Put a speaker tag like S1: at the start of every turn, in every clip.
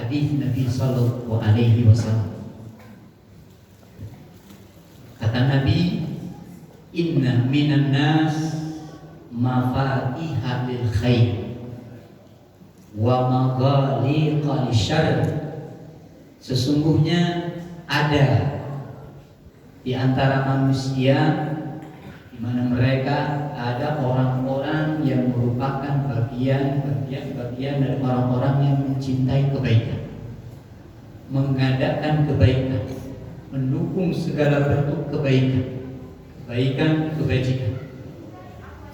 S1: hadis Nabi Sallallahu Alaihi Wasallam. Kata Nabi, inna minan nas mafatiha lil khair wa maghaliqa lisyarr. Sesungguhnya ada di antara manusia di mana mereka ada orang-orang yang merupakan bagian dari orang-orang yang mencintai kebaikan, mengadakan kebaikan, mendukung segala bentuk kebaikan, kebajikan,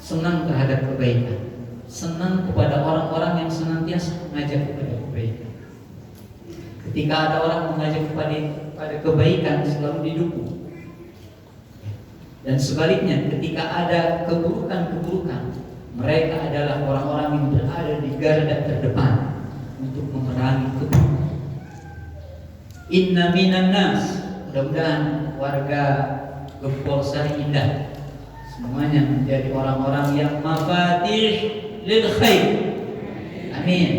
S1: senang terhadap kebaikan, senang kepada orang-orang yang senantiasa mengajak kepada kebaikan. Ketika ada orang mengajak kepada kebaikan, selalu didukung. Dan sebaliknya, ketika ada keburukan, mereka adalah orang-orang yang berada di garda terdepan untuk memerangi keburukan. Inna minan nas, mudah-mudahan warga Gempol Sari Indah semuanya menjadi orang-orang yang mafatih lil khair. Amin.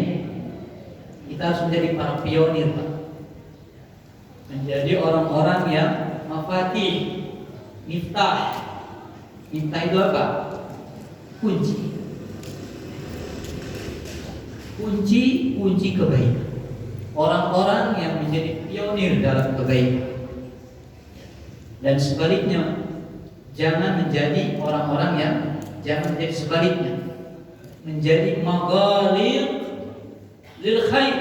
S1: Kita harus menjadi para pionir, Pak. Menjadi orang-orang yang mafatih. Miftah itu apa? Kunci kebaikan. Orang-orang yang menjadi pionir dalam kebaikan. Dan sebaliknya, jangan menjadi sebaliknya, menjadi maghalib lil khair.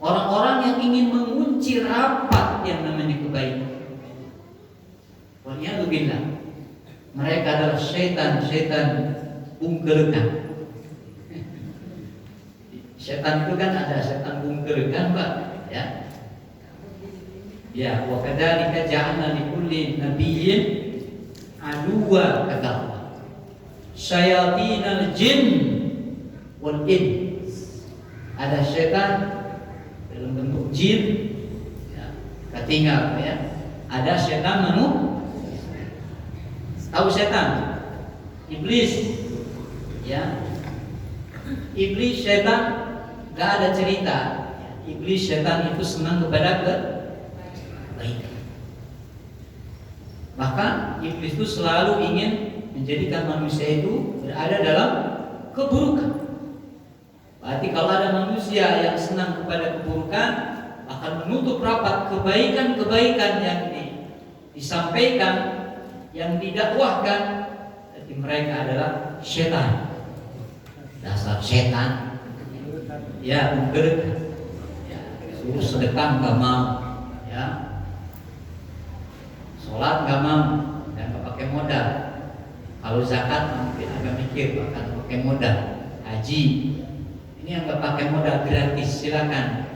S1: Orang-orang yang ingin mengunci rapat yang namanya kebaikan. Waliyadzubillah, mereka adalah syaitan bungkerkan. Syaitan itu kan ada syaitan bungkerkan, Pak, ya. Ya, wa kadzalika ja'alna likulli nabiyyin aduwwa kata Allah. Syayatinal jin wal ins. Ada syaitan dalam bentuk jin, ya, ketinggal, ya. Ada syaitan manusia. Tahu setan? Iblis, ya. Iblis, setan, gak ada cerita. Iblis, setan itu senang kepada kebaikan. Bahkan iblis itu selalu ingin menjadikan manusia itu berada dalam keburukan. Berarti kalau ada manusia yang senang kepada keburukan, akan menutup rapat kebaikan-kebaikan yang disampaikan, yang didakwahkan. Jadi mereka adalah setan. Dasar setan. Ya, menggerak. Ya, suruh sedekah nggak mau, ya. Sholat nggak mau, dan nggak pakai modal. Kalau zakat mungkin agak mikir, akan pakai modal. Haji, ini yang nggak pakai modal, gratis, silakan.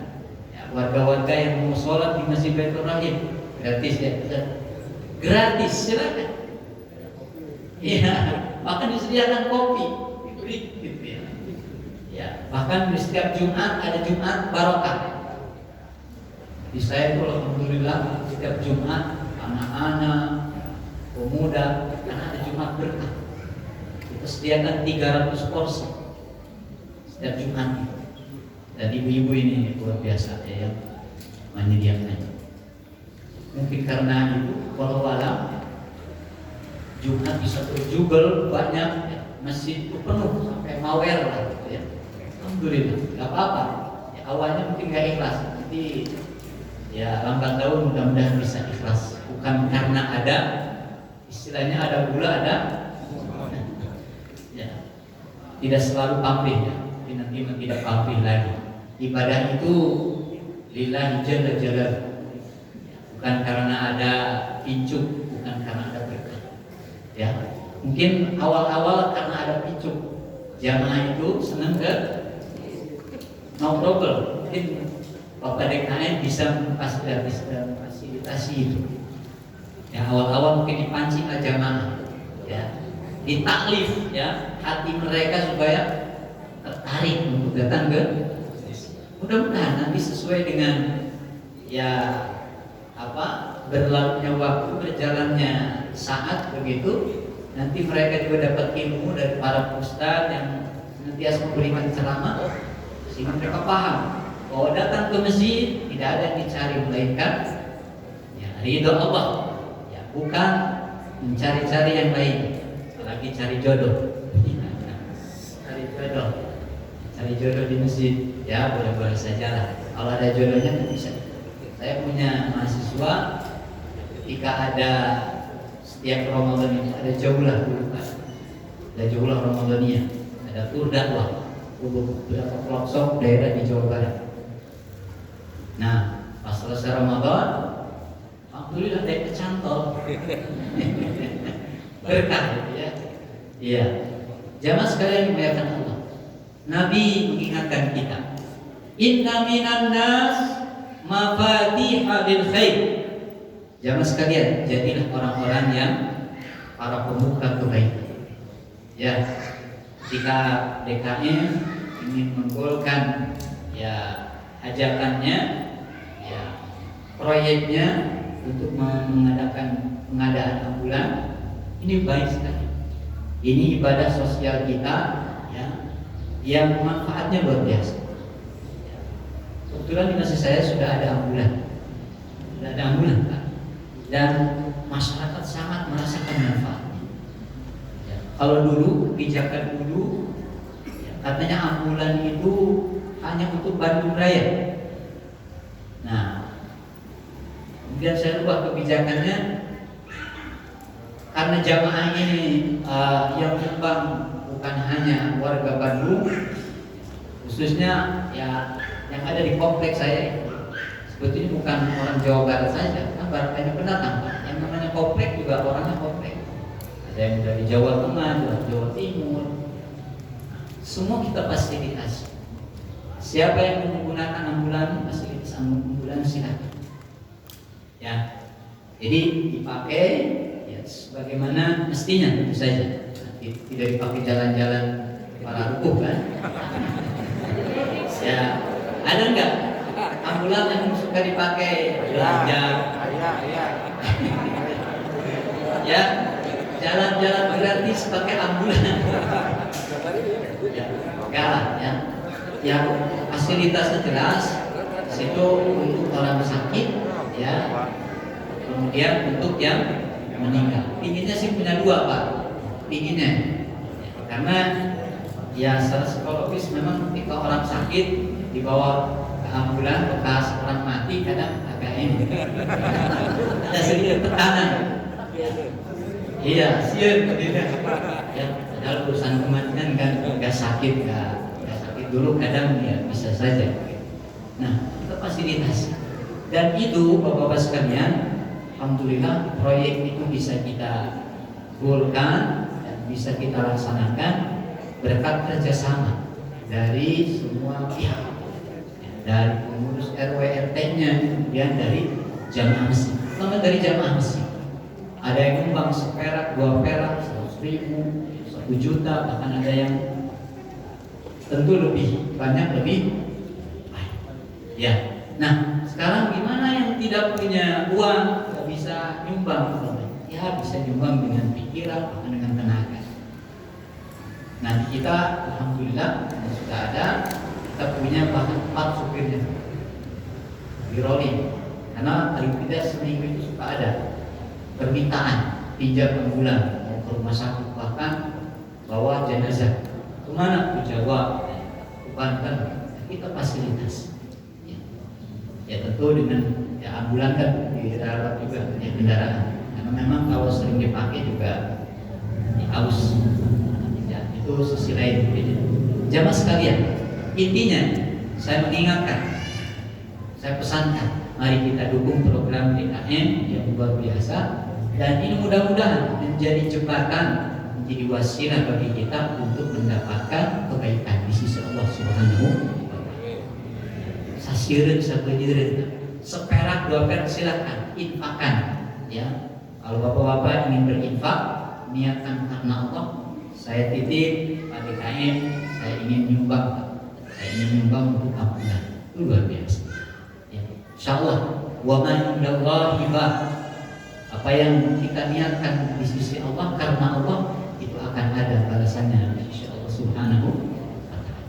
S1: Ya, warga-warga yang mau sholat di Masjid Baitur Rahim, gratis, ya. Gratis, silakan. Iya, bahkan disediakan kopi, diberi, gitu ya. Ya, bahkan di setiap Jumat ada Jumat barokah. Di saya itu alhamdulillah setiap Jumat anak-anak, pemuda, karena ada Jumat berkah. Kita sediakan 300 porsi setiap Jumat. Dan ibu-ibu ini luar biasa, ya, yang menyediakannya. Mungkin karena itu, walau alam, Jumat bisa berjubel banyak, ya. Masjid itu penuh sampai mawer lah, gitu ya. Alhamdulillah, nggak apa-apa. Ya, awalnya mungkin nggak ikhlas, tapi ya lambat laun mudah-mudahan bisa ikhlas. Bukan karena ada, istilahnya ada gula, ada, ya, tidak selalu pamrih, ya. Nanti tidak pamrih lagi. Ibadah itu lillahi jalla jalaluhu. Bukan karena ada pincuk, bukan karena ada berkah. Ya, mungkin awal-awal karena ada pincuk, jamaah itu senang ke no problem. Mungkin Bapak DKM bisa memfasilitasi itu. Ya, awal-awal mungkin dipancing ke jamaah, ya, ditaklif, ya, hati mereka supaya tertarik untuk datang ke. Mudah-mudahan nanti sesuai dengan, ya, berlalunya waktu, berjalannya saat begitu, nanti mereka juga dapat ilmu dari para ustaz yang senantiasa memberikan ceramah, sehingga mereka paham bahwa datang ke masjid tidak ada yang dicari melainkan ya ridho Allah, ya bukan mencari-cari yang lain, apalagi cari jodoh. Cari jodoh di masjid, ya boleh-boleh saja lah. Kalau ada jodohnya kan bisa. Saya punya mahasiswa, ketika ada setiap Ramadan itu ada jaulah dulu kan, ada jaulah Ramadania, ada tur dakwah beberapa pelosok daerah di Jawa Barat. Nah, pas selesai Ramadan, alhamdulillah ada yang kecantol. Berkah gitu ya. Iya. Jamaah sekalian dimuliakan Allah. Nabi mengingatkan kita, inna minan nas mafatihah lil khair. Jamaah sekalian, jadilah orang-orang yang para pemuka kebaikan. Ya, ketika DKM ingin menggolkan ya ajakannya, ya proyeknya untuk mengadakan pengadaan ambulan, ini baik sekali. Ini ibadah sosial kita ya, yang manfaatnya luar biasa. Kebetulan di masjid saya sudah ada ambulan, Pak. Dan masyarakat sangat merasakan manfaatnya. Ya, kalau dulu kebijakan dulu, ya, katanya ambulan itu hanya untuk Bandung Raya. Nah, kemudian saya ubah kebijakannya. Karena jamaah ini yang menyumbang bukan hanya warga Bandung, khususnya ya yang ada di kompleks saya. Sebetulnya bukan orang Jawa Barat saja, kan banyak pendatang. Yang namanya kompleks juga orangnya kompleks. Ada yang dari Jawa Tengah, dari Jawa Timur. Semua kita fasilitasi. Siapa yang menggunakan ambulan, fasilitas ambulan silakan. Ya, jadi dipakai sebagaimana mestinya tentu saja, tidak dipakai jalan-jalan para rukuh kan. Ya, ada enggak ambulan yang suka dipakai belanja? Ya, jalan-jalan gratis pakai ambulan. Ya, enggak lah ya. Yang fasilitasnya jelas, situ untuk orang sakit, ya. Kemudian untuk yang meninggal. Pinginnya sih punya dua Pak, pinginnya karena ya secara psikologis memang ketika orang sakit dibawa ke ambulan bekas orang mati kadang agak ini ada sedikit tekanan. Iya sian gitu ya, padahal urusan kematian kan nggak sakit dulu kadang ya bisa saja. Nah itu fasilitas dan itu bapak-bapak sekalian, alhamdulillah proyek itu bisa kita golkan dan bisa kita laksanakan berkat kerjasama dari semua pihak, dari pengurus RW RT-nya, kemudian dari jamaah masjid. Pertama dari jamaah masjid, ada yang nyumbang seperak, 2 perak, 100.000, 1 juta, bahkan ada yang tentu lebih banyak, lebih baik. Ya, nah sekarang gimana yang tidak punya uang? Bisa nyumbang, ya bisa nyumbang dengan pikiran, bahkan dengan tenaga. Nanti kita alhamdulillah sudah ada, kita punya bahkan 4 supirnya di rolling, karena paling tidak seminggu itu suka ada permintaan pinjam ambulan mau ke rumah sakit, bahkan bawa jenazah kemana ke Jawa, ke Banten, kita fasilitas. Ya tentu dengan ya ambulan kan dirawat juga ya kendaraan, karena memang kalau sering dipakai juga haus. Ya itu sisi lain. Jamaah sekalian, intinya saya mengingatkan, saya pesankan, mari kita dukung program DKM yang luar biasa, dan ini mudah-mudahan menjadi jembatan, menjadi wasilah bagi kita untuk mendapatkan kebaikan di sisi Allah Subhanahu wa Ta'ala. Sasirin sabejirin, seperak 2 perak silakan infakkan ya. Kalau bapak-bapak ingin berinfak, niatkan karena Allah. Saya titip Pak DKM, saya ingin nyumbang untuk ambulan. Itu luar biasa ya. Insyaallah wa ma indallahi hibah, apa yang kita niatkan di sisi Allah karena Allah, itu akan ada balasannya insyaallah Subhanahu wa Ta'ala.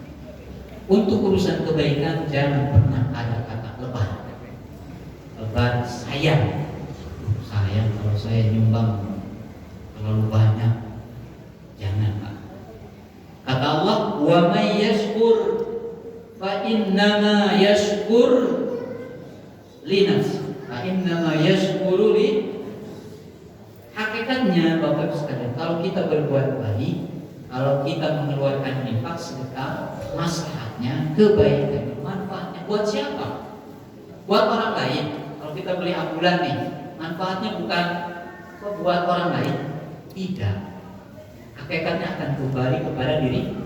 S1: Untuk urusan kebaikan jangan pernah ada kata lebar. Lebar sayang. Sayang kalau saya nyumbang terlalu banyak. Jangan, Pak. Kata Allah, "Wa may yashkur fa innama yashkur li nafsi." Fa innama yashkuru li. Hakikatnya Bapak Ibu sekalian, kalau kita berbuat baik, kalau kita mengeluarkan infak sedekah, maslahatnya, kebaikannya, manfaatnya buat siapa? Buat orang lain. Kalau kita beli ambulan nih, manfaatnya bukan buat orang lain, tidak. Hakikatnya akan kembali kepada diri.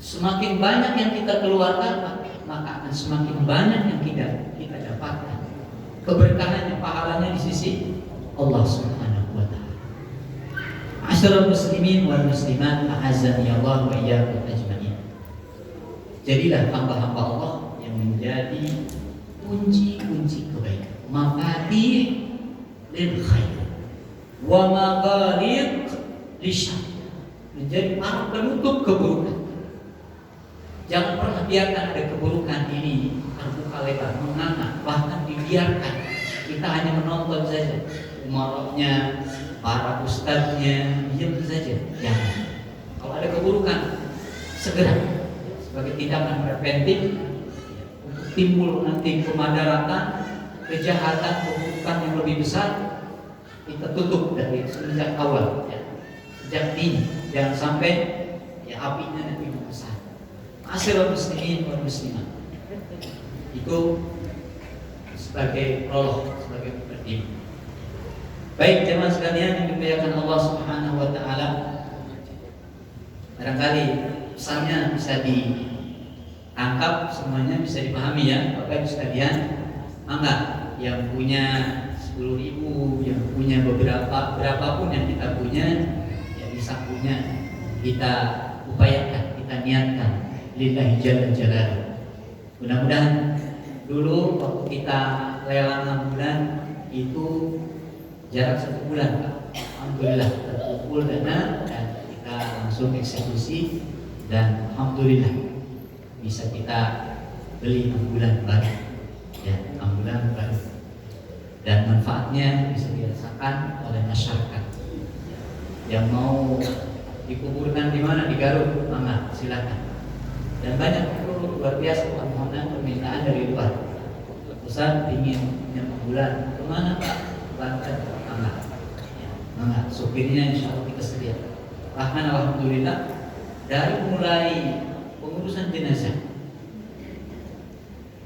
S1: Semakin banyak yang kita keluarkan, maka akan semakin banyak yang kita dapatkan. Keberkahannya, pahalanya di sisi Allah Subhanahu wa Ta'ala. Ma'asyiral muslimin wal muslimat, a'azzani Allah wa iyyakum ajma'in. Jadilah hamba-hamba Allah yang menjadi kunci-kunci kebaikan, mafatih lil khair wa maghaliq lisyarr, menjadi para penutup keburukan. Jangan pernah biarkan ada keburukan ini terbuka lebar, menganga, bahkan dibiarkan. Kita hanya menonton saja, umaroknya, para ustadznya, diam saja. Jangan. Kalau ada keburukan, segera sebagai tindakan preventif untuk timbul nanti kemadaratan, kejahatan, keburukan yang lebih besar, kita tutup dari sejak awal, ya. Sejak dini, jangan sampai ya apinya nanti besar. Ma'asyiral muslimin wal muslimat. Itu sebagai prolog, sebagai mukaddimah. Baik jemaah sekalian yang dimuliakan Allah Subhanahu wa Ta'ala, barangkali pesannya bisa ditangkap, semuanya bisa dipahami ya Bapak Ibu sekalian. Mangga yang punya 10.000, yang punya berapapun yang kita punya, yang bisa punya, kita upayakan, kita niatkan lillahi jalla jalaluhu. Mudah-mudahan dulu waktu kita lelang ambulan itu jarak 1 bulan, Pak. Alhamdulillah terkumpul dana dan kita langsung eksekusi, dan alhamdulillah bisa kita beli ambulan baru, ya, ambulan baru, dan manfaatnya bisa dirasakan oleh masyarakat. Yang mau dikuburkan di mana, di Garut, mangga silakan. Dan banyak luar biasa permohonan permintaan dari luar. Ustaz ingin punya ambulan, kemana Pak? Banten, mangga. Ya, mangga. Supirnya insya Allah kita sediakan. Bahkan alhamdulillah dari mulai pengurusan jenazah,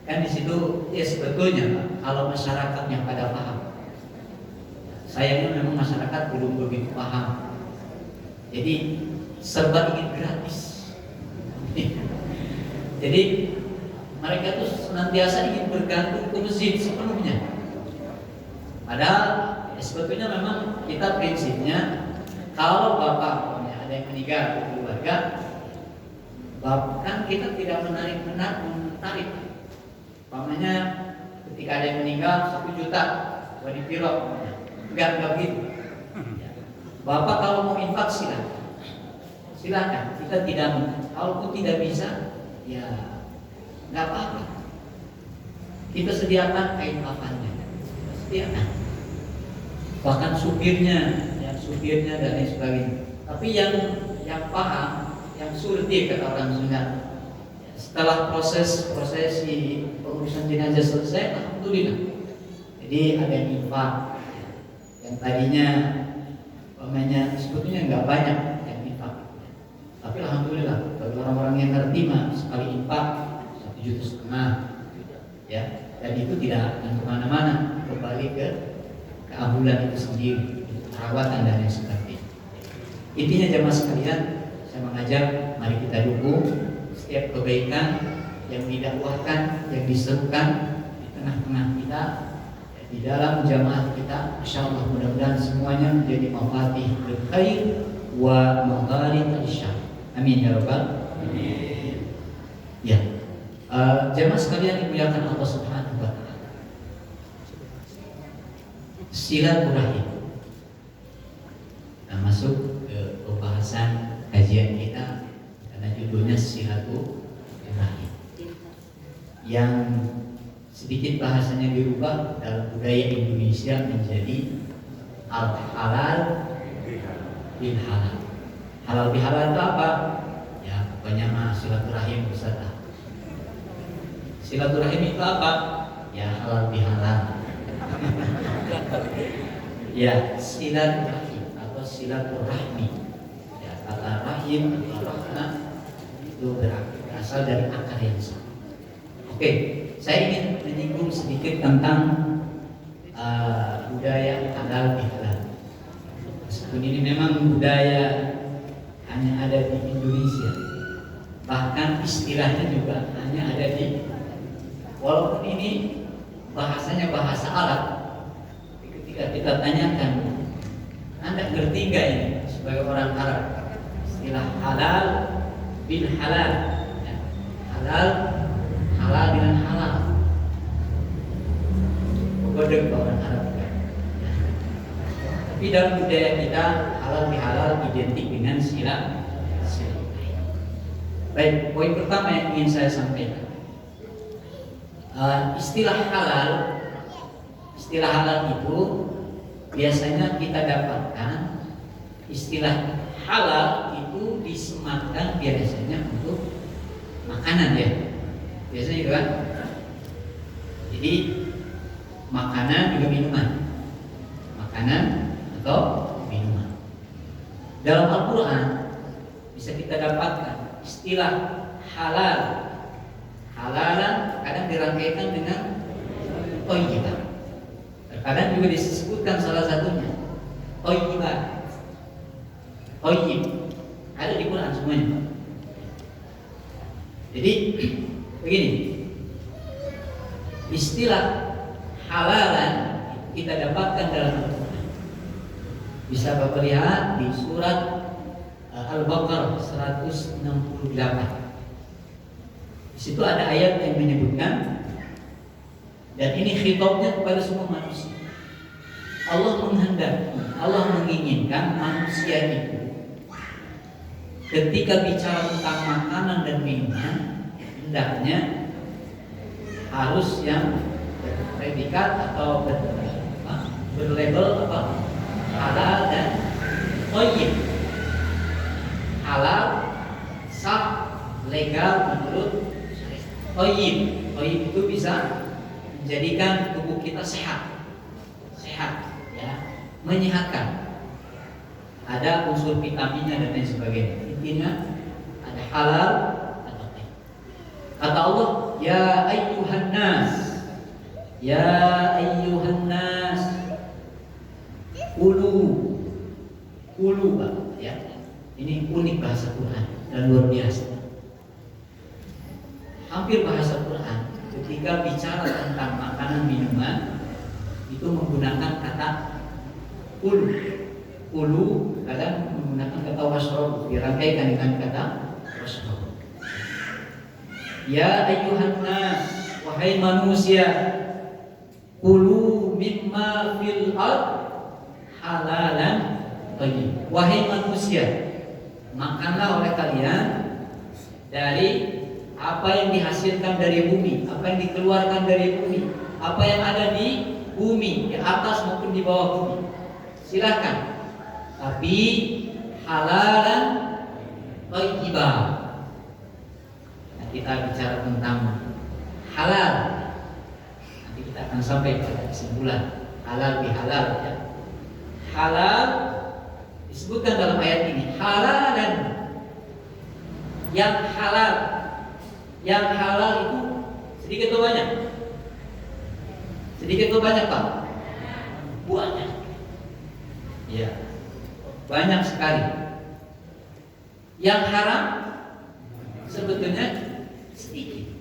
S1: kan di situ ya sebetulnya Pak, kalau masyarakat yang pada paham. Sayangnya memang masyarakat belum begitu paham. Jadi serba ingin gratis. Jadi mereka tuh senantiasa ingin bergantung ke masjid sepenuhnya. Padahal ya, sebetulnya memang kita prinsipnya kalau bapak ada yang meninggal di keluarga, kan kita tidak menarik. Umpamanya ketika ada yang meninggal 1 juta, wadi piro, enggak begitu. Bapak kalau mau infak silakan. Kita tidak, kalaupun tidak bisa, ya nggak apa-apa. Kita sediakan kain kafannya, sediakan. Bahkan supirnya dan lain sebagainya. Tapi yang paham, yang surti kata orang Sunda, setelah prosesi pengurusan jenazah selesai, alhamdulillah. Jadi ada yang infak, yang tadinya sebetulnya nggak banyak yang infak. Tapi alhamdulillah bagi orang-orang yang ngerti mah sekali infak 1,5 juta, ya, dan itu tidak akan kemana-mana, kembali ke ambulan itu sendiri, perawatan dan yang sebagainya. Intinya jemaah sekalian, saya mengajak mari kita dukung setiap kebaikan yang didakwahkan, yang diserukan di tengah-tengah kita, di dalam jamaah kita. Insyaallah mudah-mudahan semuanya menjadi mafatih bil khair wa maghaliq lisyarr. Amin ya rabbal alamin. Ya, jemaah sekalian dimuliakan Allah Subhanahu wa Ta'ala. Silaturahim. Nah, masuk ke pembahasan kajian kita karena judulnya silaturahim. yang sedikit bahasanya dirubah dalam budaya Indonesia menjadi al-halal bil halal. Halal bil halal itu apa? Ya, pokoknya silaturahim Ustaz. Silaturahim itu apa? Ya, halal bil halal. Ya, silaturahim atau silaturahmi. Ya, kata rahim atau rahmah itu berasal dari akar yang sama. Oke, saya ingin menyinggung sedikit tentang budaya halal bihalal. Meskipun ini memang budaya hanya ada di Indonesia, bahkan istilahnya juga hanya ada di, walaupun ini bahasanya bahasa Arab, ketika kita tanyakan, Anda ngerti nggak ini sebagai orang Arab istilah halal bil halal, ya. Halal dengan halal. Kodok orang Arab. Tapi dalam budaya kita halal bihalal identik dengan sila. Baik, poin pertama yang ingin saya sampaikan. Istilah halal itu biasanya kita dapatkan istilah halal itu disematkan biasanya untuk makanan, ya. Biasanya gitu kan. Jadi makanan juga minuman. Makanan atau minuman. Dalam Al-Quran bisa kita dapatkan istilah halal. Halalan kadang dirangkaikan dengan thayyiban. Terkadang juga disebutkan salah satunya thayyiban. Thayyib. Ada di Quran semuanya. Jadi begini. Istilah halalan kita dapatkan dalam Al-Quran. Bisa Bapak lihat di surat Al-Baqarah 168. Di situ ada ayat yang menyebutkan, dan ini khitabnya kepada semua manusia. Allah menghendaki, Allah menginginkan manusia itu ketika bicara tentang makanan dan minuman, hendaknya harus yang predikat atau berlabel apa? Halal dan thayyib. Halal, sah, legal menurut thayyib. Thayyib itu bisa menjadikan tubuh kita sehat, ya, menyehatkan. Ada unsur vitaminnya dan lain sebagainya. Intinya ada halal atau thayyib. Kata Allah, ya ayyuhan nas, ya ayyuhan nas, kulu, Pak, ya. Ini unik bahasa Quran dan luar biasa. Hampir bahasa Quran ketika bicara tentang makanan minuman itu menggunakan kata kulu, kadang menggunakan kata wasrob, dirangkaikan dengan kata wasrob. Ya ayyuhan nas, wahai manusia, kulu mimma fil ard halalan thayyib. Wahai manusia, makanlah oleh kalian dari apa yang dihasilkan dari bumi, apa yang dikeluarkan dari bumi, apa yang ada di bumi, di atas maupun di bawah bumi. Silakan, tapi halalan thayyibah. Nah, kita bicara tentang halal, nanti kita akan sampai pada kesimpulan halal bihalal, ya. Halal disebutkan dalam ayat ini halalan, yang halal. Yang halal itu sedikit atau banyak? Sedikit atau banyak, Pak? Banyak. Ya, banyak sekali. Yang haram sebetulnya sedikit,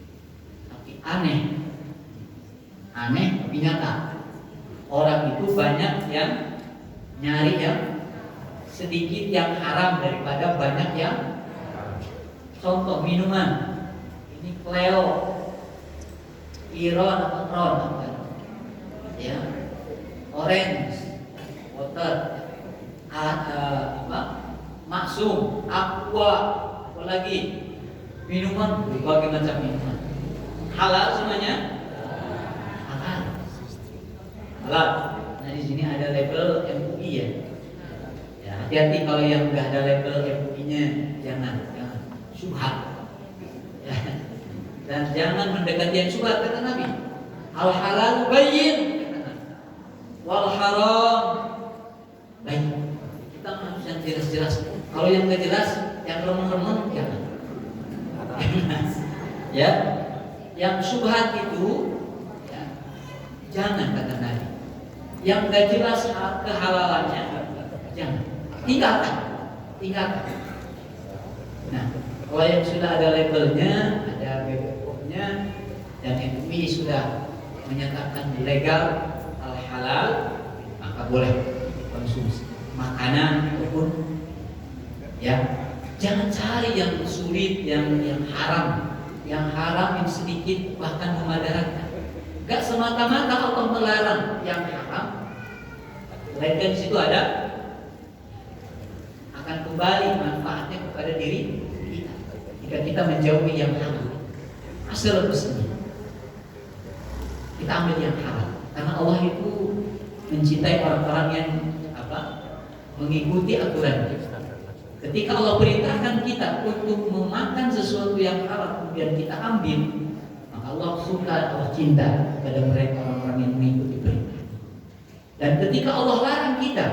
S1: tapi aneh tapi nyata. Orang itu banyak yang nyari yang sedikit yang haram daripada banyak yang. Contoh minuman, ini Cleo, Iron atau Ron, ya, orange, water, Maksum, Aqua, apalagi minuman, berbagai macam minuman. Halal semuanya? Halal. Halal. Nah di sini ada label MUI ya. Ya hati-hati kalau yang nggak ada label MUI-nya, jangan syubhat. Ya. Dan jangan mendekati yang syubhat, kata Nabi. Al halal bayyin, wal haram bayyin. Kita harus yang jelas-jelas. Kalau yang nggak jelas, yang remeng-remeng jangan. Ya, yang syubhat itu ya, jangan, kata Nabi. Yang nggak jelas kehalalannya jangan, tinggalkan. Nah, kalau yang sudah ada labelnya, ada BPOM-nya, dan MUI sudah menyatakan legal halal, maka boleh konsumsi makanan ataupun ya. Jangan cari yang sulit, yang haram, yang sedikit bahkan memadaratkan. Gak semata-mata Allah melarang yang haram, melainkan di situ ada akan kembali manfaatnya kepada diri kita jika kita menjauhi yang haram. Asal usulnya kita ambil yang halal, karena Allah itu mencintai orang-orang yang mengikuti aturan. Ketika Allah perintahkan kita untuk memakan sesuatu yang halal kemudian kita ambil, maka Allah suka, Allah cinta kepada mereka orang-orang yang mengikuti perintah. Dan ketika Allah larang kita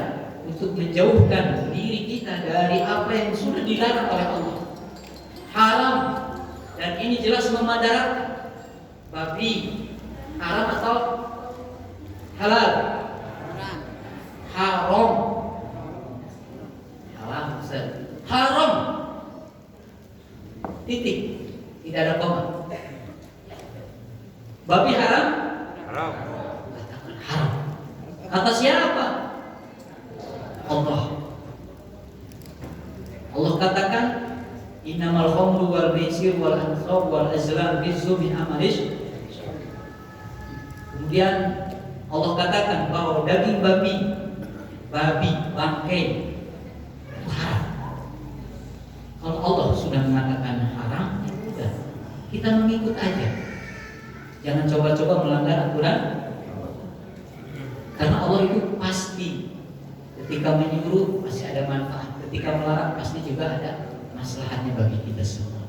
S1: untuk menjauhkan diri kita dari apa yang sudah dilarang oleh Allah, haram, dan ini jelas memadaratkan, babi haram atau halal? Haram. Haram. Titik. Tidak ada koma. Babi haram? Haram. Katakan haram. Kata siapa? Allah. Allah katakan innamal khamru wal maisir wal ansab wal azlam rizqun min amalis. Kemudian Allah katakan bahwa daging babi, bangkai itu haram. Kalau Allah sudah mengatakan haram, ya udah, kita mengikut aja. Jangan coba-coba melanggar aturan. Karena Allah itu pasti ketika menyuruh pasti ada manfaat, ketika melarang pasti juga ada maslahatnya bagi kita semua.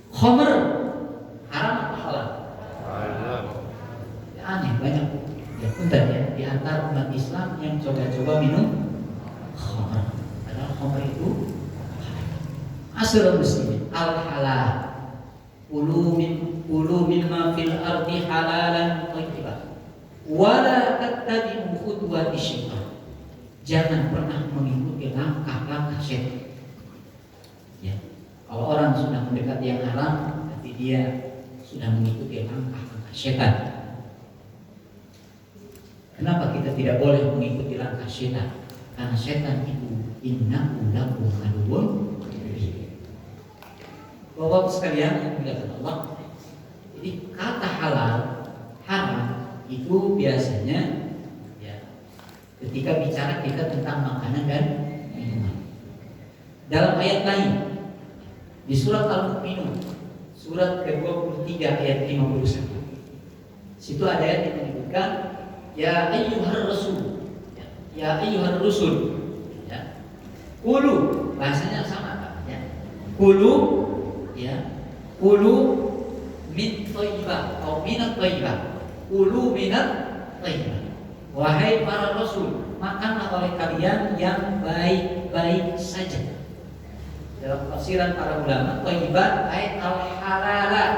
S1: Khamr haram atau halal? Halal. Ya, aneh banyak. Ya punten ya, di antara umat Islam yang coba-coba minum khamr. Padahal khamr itu asal muslimin al halal. Kulu mimma fil ardi halalan thayyiban. Wala tattabi'u khutuwati syaitan. Jangan pernah mengikuti langkah-langkah syaitan. Ya. Kalau orang sudah mendekati yang haram, berarti dia sudah mengikuti langkah-langkah syaitan. Kenapa kita tidak boleh mengikuti langkah syaitan? Karena syaitan itu innahu lakum aduwwun. Bapak sekalian yang dimuliakan Allah, jadi kata halal, haram itu biasanya ya, ketika bicara kita tentang makanan dan minuman. Dalam ayat lain di surat Al-Mu'minun, surat ke-23 ayat 51, situ ada ayat yang menyebutkan ya ayyuhar rasul, ya ayyuhar rusul, ya kulu, bahasanya sama ya, kulu ya, kulu min thayyibah atau minat thayyibah, kulu minat thayyibah. Wahai para rasul, makanlah oleh kalian yang baik-baik saja. Dalam tafsiran para ulama, thayyibah ay al halalat,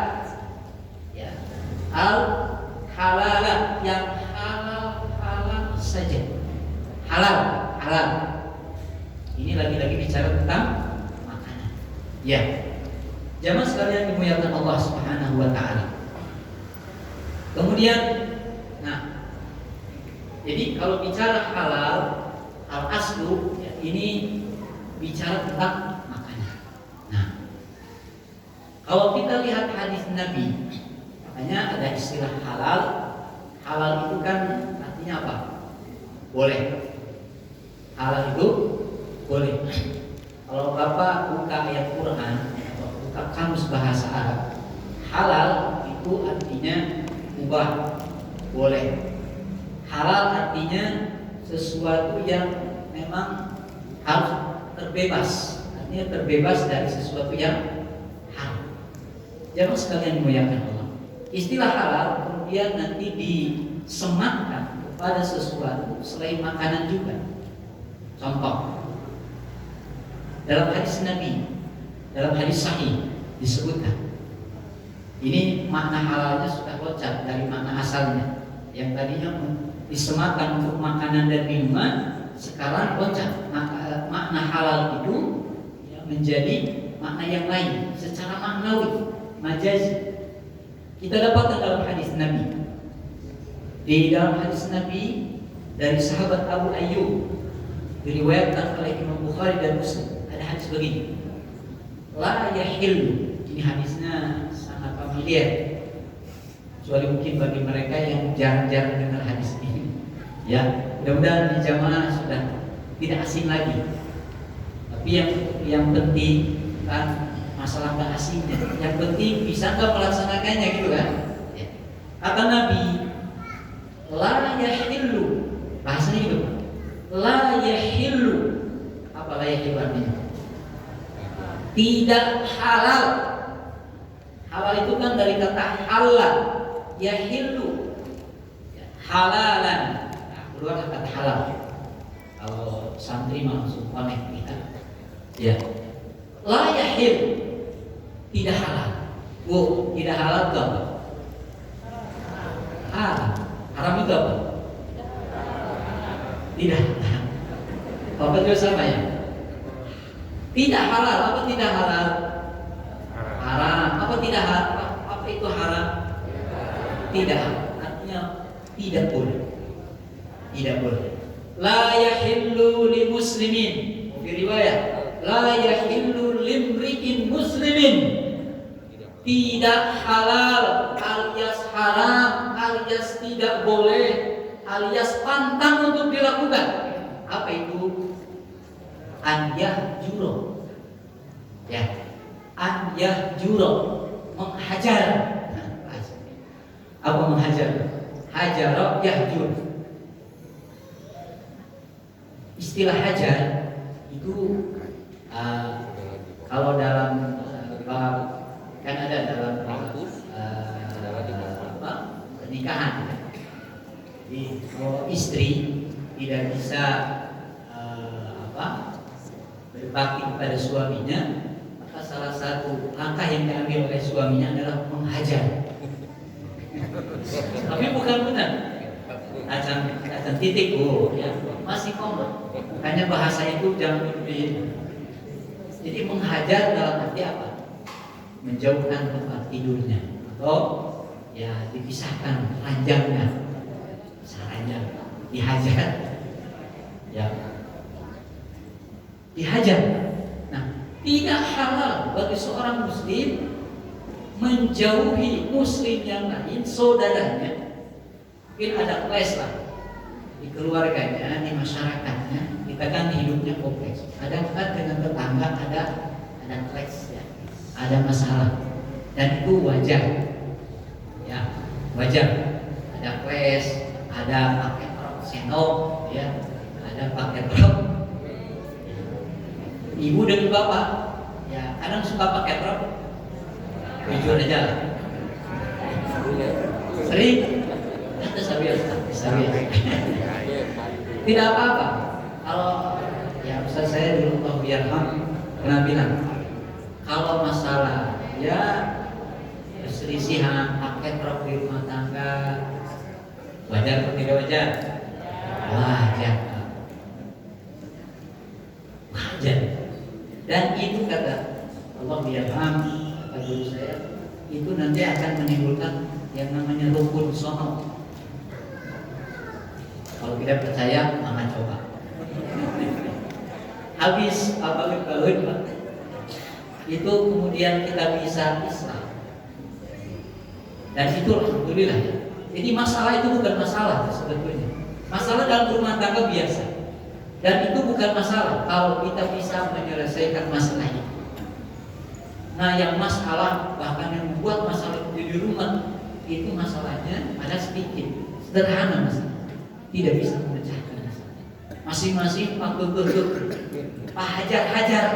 S1: ya, al halalat yang halal saja, halal. Ini lagi-lagi bicara tentang makanan. Ya. Jamaah sekalian dimuliakan Allah Subhanahu wa taala. Kemudian jadi kalau bicara halal al-aslu ya, ini bicara tentang makanan. Nah, kalau kita lihat hadis Nabi, makanya ada istilah halal. Halal itu kan artinya apa? Boleh. Halal itu boleh. Kalau Bapak buka ayat Quran, kamus bahasa Arab, halal itu itu artinya mubah, boleh. Halal artinya sesuatu yang memang harus terbebas, artinya terbebas dari sesuatu yang haram. Jangan sekalian dimuliakan Allah. Istilah halal kemudian nanti disematkan kepada sesuatu selain makanan juga. Contoh, dalam hadis Nabi, dalam hadis sahih disebutkan, ini makna halalnya sudah loncat dari makna asalnya. Yang tadinya disematkan untuk makanan dan minuman, sekarang loncat makna halal itu menjadi makna yang lain secara maknawi, majazi. Kita dapatkan dalam hadis Nabi. Di dalam hadis Nabi dari sahabat Abu Ayyub, diriwayatkan oleh Imam Bukhari dan Muslim, ada hadis begini. La yahillu. Ini hadisnya sangat familiar, kecuali mungkin bagi mereka yang jarang-jarang dengar hadis ini. Ya, mudah-mudahan di jamaah sudah tidak asing lagi. Tapi yang penting kan masalah nggak asingnya. Yang penting bisa nggak melaksanakannya gitu kan? Ya. Kata Nabi, la yahillu. Bahasanya gitu. La yahillu. Apa la yahillu artinya? Tidak halal. Halal itu kan dari kata halal. Yahillu, halalan. Nah, keluar kata halal. Kalau santri langsung connect kita. Ya. La yahil, tidak halal. Tidak halal itu apa? Haram. Haram itu apa? Tidak. Apa itu sama ya? Tidak halal. Apa tidak halal? Haram. Apa tidak halal? Apa itu haram? Tidak, artinya tidak boleh. Tidak boleh. La yahillu li muslimin. Di riwayat, la yahillu limri'in muslimin. Tidak halal alias haram alias tidak boleh alias pantang untuk dilakukan. Apa itu? An yahjuro. Ya. An yahjuro, menghajar. Apa menghajar? Hajar yahjur. Istilah hajar itu kalau dalam kan ada dalam pernikahan. Jadi kalau istri tidak bisa berbakti kepada suaminya, maka salah satu langkah yang diambil oleh suaminya adalah menghajar. Tapi bukan benar. Acan titik, ya masih koma. Makanya bahasa itu jangan dipilih. Jadi menghajar dalam arti apa? Menjauhkan tempat tidurnya atau ya dipisahkan ranjangnya. Sarannya dihajar. Ya. Dihajar. Nah, tidak halal bagi seorang muslim menjauhi muslim yang lain, saudaranya. Mungkin ada kelas lah di keluarganya, di masyarakatnya. Kita kan hidupnya kompleks. Ada dengan tetangga, ada kelas ya. Ada masalah. Dan itu wajar. Ya, wajar. Ada kelas, ada paket rok senok, ya. Ada paket rok. Ibu dan bapak, ya kadang suka pakai rok. Jujur aja lah. Sering kata sabiar. Tidak apa-apa. Kalau ya Ustaz saya dulu Pak Biarham pernah bilang, kalau masalah ya perselisihan pakai rok di rumah tangga, wajar atau tidak wajar? Wajar. Wajar. Dan itu kata Allah Biarham, guru saya, itu nanti akan menimbulkan yang namanya rukun sono. Kalau tidak percaya, maka coba. Habis abalik-balik Pak, itu kemudian kita bisa Islam. Dan itu alhamdulillah. Jadi masalah itu bukan masalah sebetulnya. Masalah dalam rumah tangga biasa. Dan itu bukan masalah kalau kita bisa menyelesaikan masalah ini. Nah, yang masalah bahkan yang membuat masalah itu di rumah itu masalahnya ada sedikit, sederhana mas, tidak bisa memecahkan masalah. Masing-masing pak Pak hajar.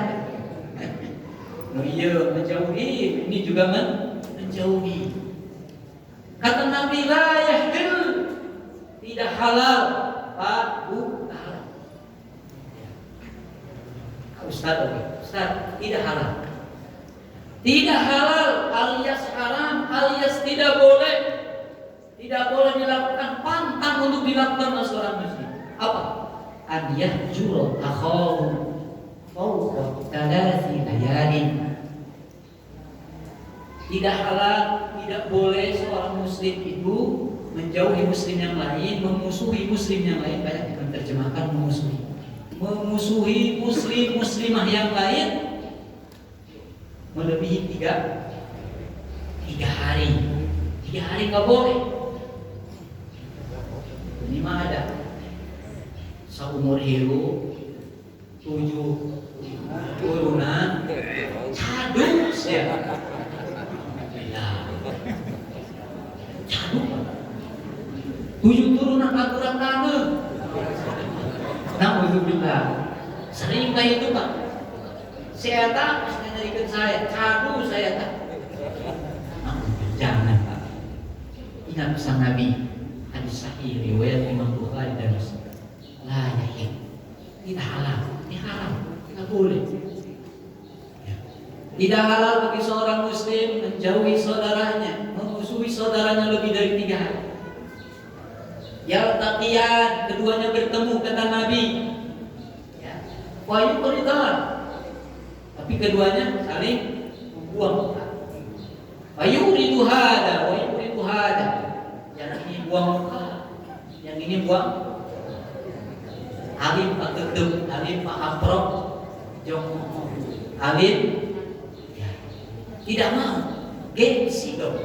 S1: Oh iya, menjauhi, ini juga menjauhi. Kata Nabi la yahil, tidak halal, Pak Bu, tak halal. Ustaz, tidak halal. Tidak halal alias haram alias tidak boleh. Tidak boleh dilakukan, pantang untuk dilakukan oleh seorang muslim. Apa? An yahjura akhahu fawqa thalathi layalin. Tidak halal, tidak boleh seorang muslim itu menjauhi muslim yang lain, memusuhi muslim yang lain. Banyak yang menerjemahkan memusuhi muslimah yang lain melebihi 3 hari. 3 hari nggak boleh. Ini mah ada seumur hidup 7 turunan caduk ya. Caduk 7 turunan aturan tanah. Alhamdulillah. Sering kayak itu Pak. Saya tak nyarikan saya, cadu saya tak. Jangan Pak. Ingat pesan Nabi, hadis sahih riwayat Imam Bukhari dan Muslim. La yahil, tidak halal, ini haram, tidak boleh. Tidak halal bagi seorang muslim menjauhi saudaranya, memusuhi saudaranya lebih dari 3 hari. Yaltaqiyan, keduanya bertemu kata Nabi. Ya. Wa yuqridan, tapi keduanya saling membuang. Wa yuridu hada, wa yuridu hada. Yang ini buang muka, yang ini buang alim pak gedung, alim pak amprok, jong alim. Ya. Tidak mau, gengsi dong.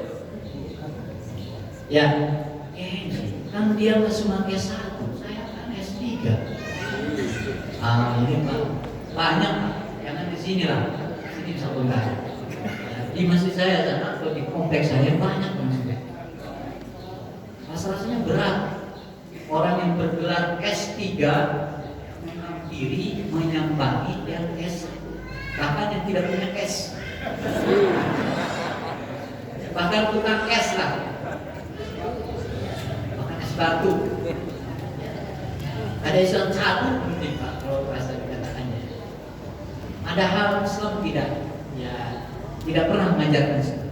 S1: Ya, gengsi. Kan dia masih pakai S1, saya kan S3. Ini Pak, banyak Pak, jangan di sini lah, sini bisa benar. Di masjid saya sana atau di kompleks saya banyak masjid. Rasanya berat. Orang yang bergelar S3 menghampiri, menyambangi yang S1, bahkan yang tidak punya S, bahkan tukang S lah. Batu. Ada Islam satu mungkin Pak kalau bahasa dikatakannya. Ada hal Islam tidak pernah mengajarkan Islam.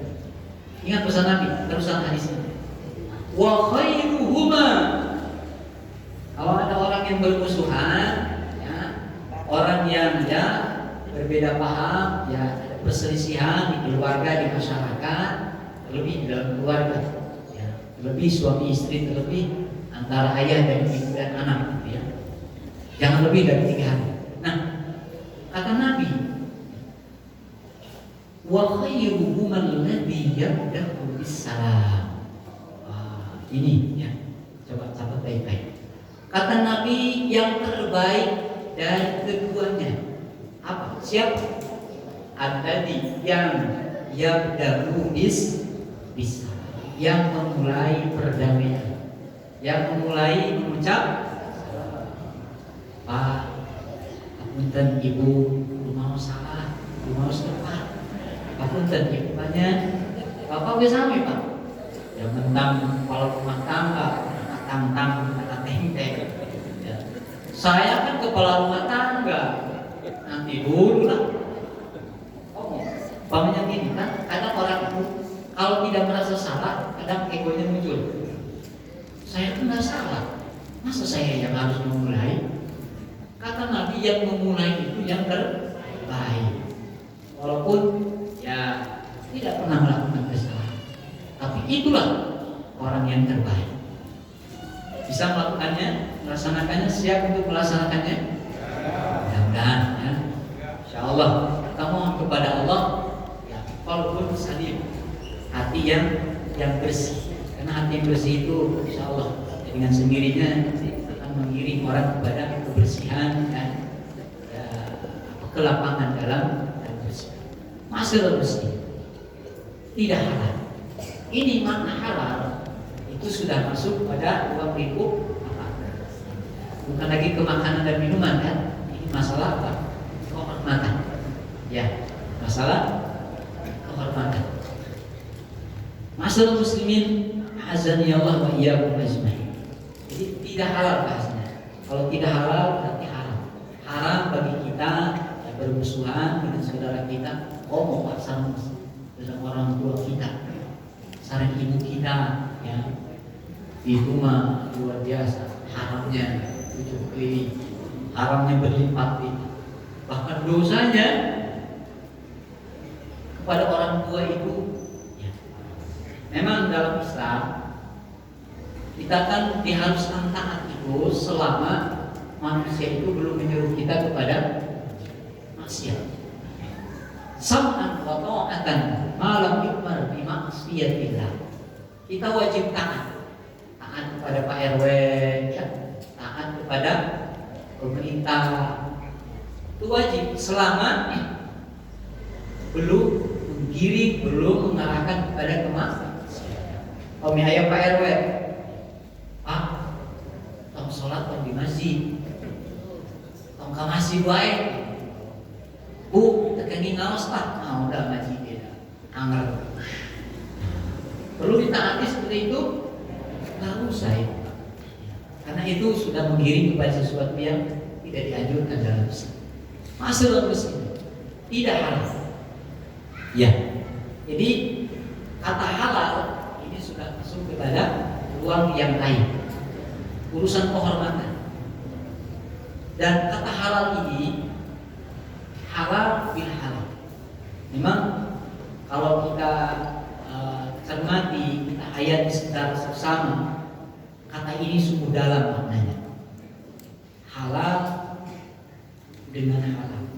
S1: Ingat pesan Nabi, terusan hadisnya. Wa khairuhuma. Kalau ada orang yang bermusuhan, ya, orang yang berbeda paham, ya ada perselisihan di keluarga, di masyarakat, terlebih dalam keluarga. Lebih suami istri, terlebih antara ayah dan ibu dan anak, gitu ya. Jangan lebih dari 3 hari. Nah, kata Nabi, wa khairuhum alladhi yabda'u bis-salam. Ini ya, coba catat baik-baik. Kata Nabi, yang terbaik dari keduanya apa? Siapa? Alladhi yang yabda'u bis-salam, yang memulai perdamaian, yang memulai mengucap, Pak, apunten ibu, mau salah, mau salah, apunten ibu banyak, Bapak bisa sampai Pak, yang tentang kepala rumah tangga, tang-tang, tempe. Ya. Saya kan kepala rumah tangga, nanti dulu lah. Banyak ini kan, ada orang itu kalau tidak merasa salah, kadang egonya muncul. Saya pun nggak salah, masa saya yang harus memulai? Kata Nabi, yang memulai itu yang terbaik. Walaupun ya tidak pernah melakukan kesalahan, tapi itulah orang yang terbaik. Bisa melakukannya, melaksanakannya, siap untuk melaksanakannya. Mudah-mudahan ya. Insya Allah kita mohon kepada Allah, ya, walaupun salim, hati yang bersih, karena hati yang bersih itu insya Allah dengan sendirinya akan mengiring orang kepada kebersihan dan kelapangan dalam bersih. Masalah bersih tidak halal, Ini makna halal itu sudah masuk pada ruang lingkup apa? Bukan lagi ke makanan dan minuman kan? Ini masalah apa? Kehormatan. Ya, masalah kehormatan. Masalah muslimin azani Allah wa iyyakum ajmain. Jadi tidak halal bahasanya. Kalau tidak halal berarti haram. Haram bagi kita ya, bermusuhan dengan saudara kita, mau pasang dengan orang tua kita, saran ibu kita, ya itu mah luar biasa. Haramnya 7 kali, haramnya berlipat-lipat. Bahkan dosanya kepada orang tua itu, ya. Memang dalam Islam kita kan diharuskan taat itu selama manusia itu belum menyuruh kita kepada maksiat. Sam'an wa ta'atan ma lam yu'mar bi ma'siyatillah. Kita wajib taat. Taat kepada Pak RW, ya. Taat kepada pemerintah. Itu wajib selama belum menggiring, belum mengarahkan kepada kemaksiatan. Kami ayah Pak RW, Pak, tong sholat tong di masjid, tong ke masjid baik. Bu, tekangi ngawas Pak, udah masjid ya, anger. Perlu ditaati seperti itu? Nggak usah ya. Karena itu sudah menggiring kepada sesuatu yang tidak dianjurkan dalam Islam. Masalah muslim tidak halal. Ya, jadi kata halal ini sudah masuk kepada ruang yang lain, urusan kehormatan. Dan kata halal ini halal bil halal. Memang kalau kita cermati, kita hayati secara seksama, kata ini sungguh dalam maknanya. Halal dengan halal.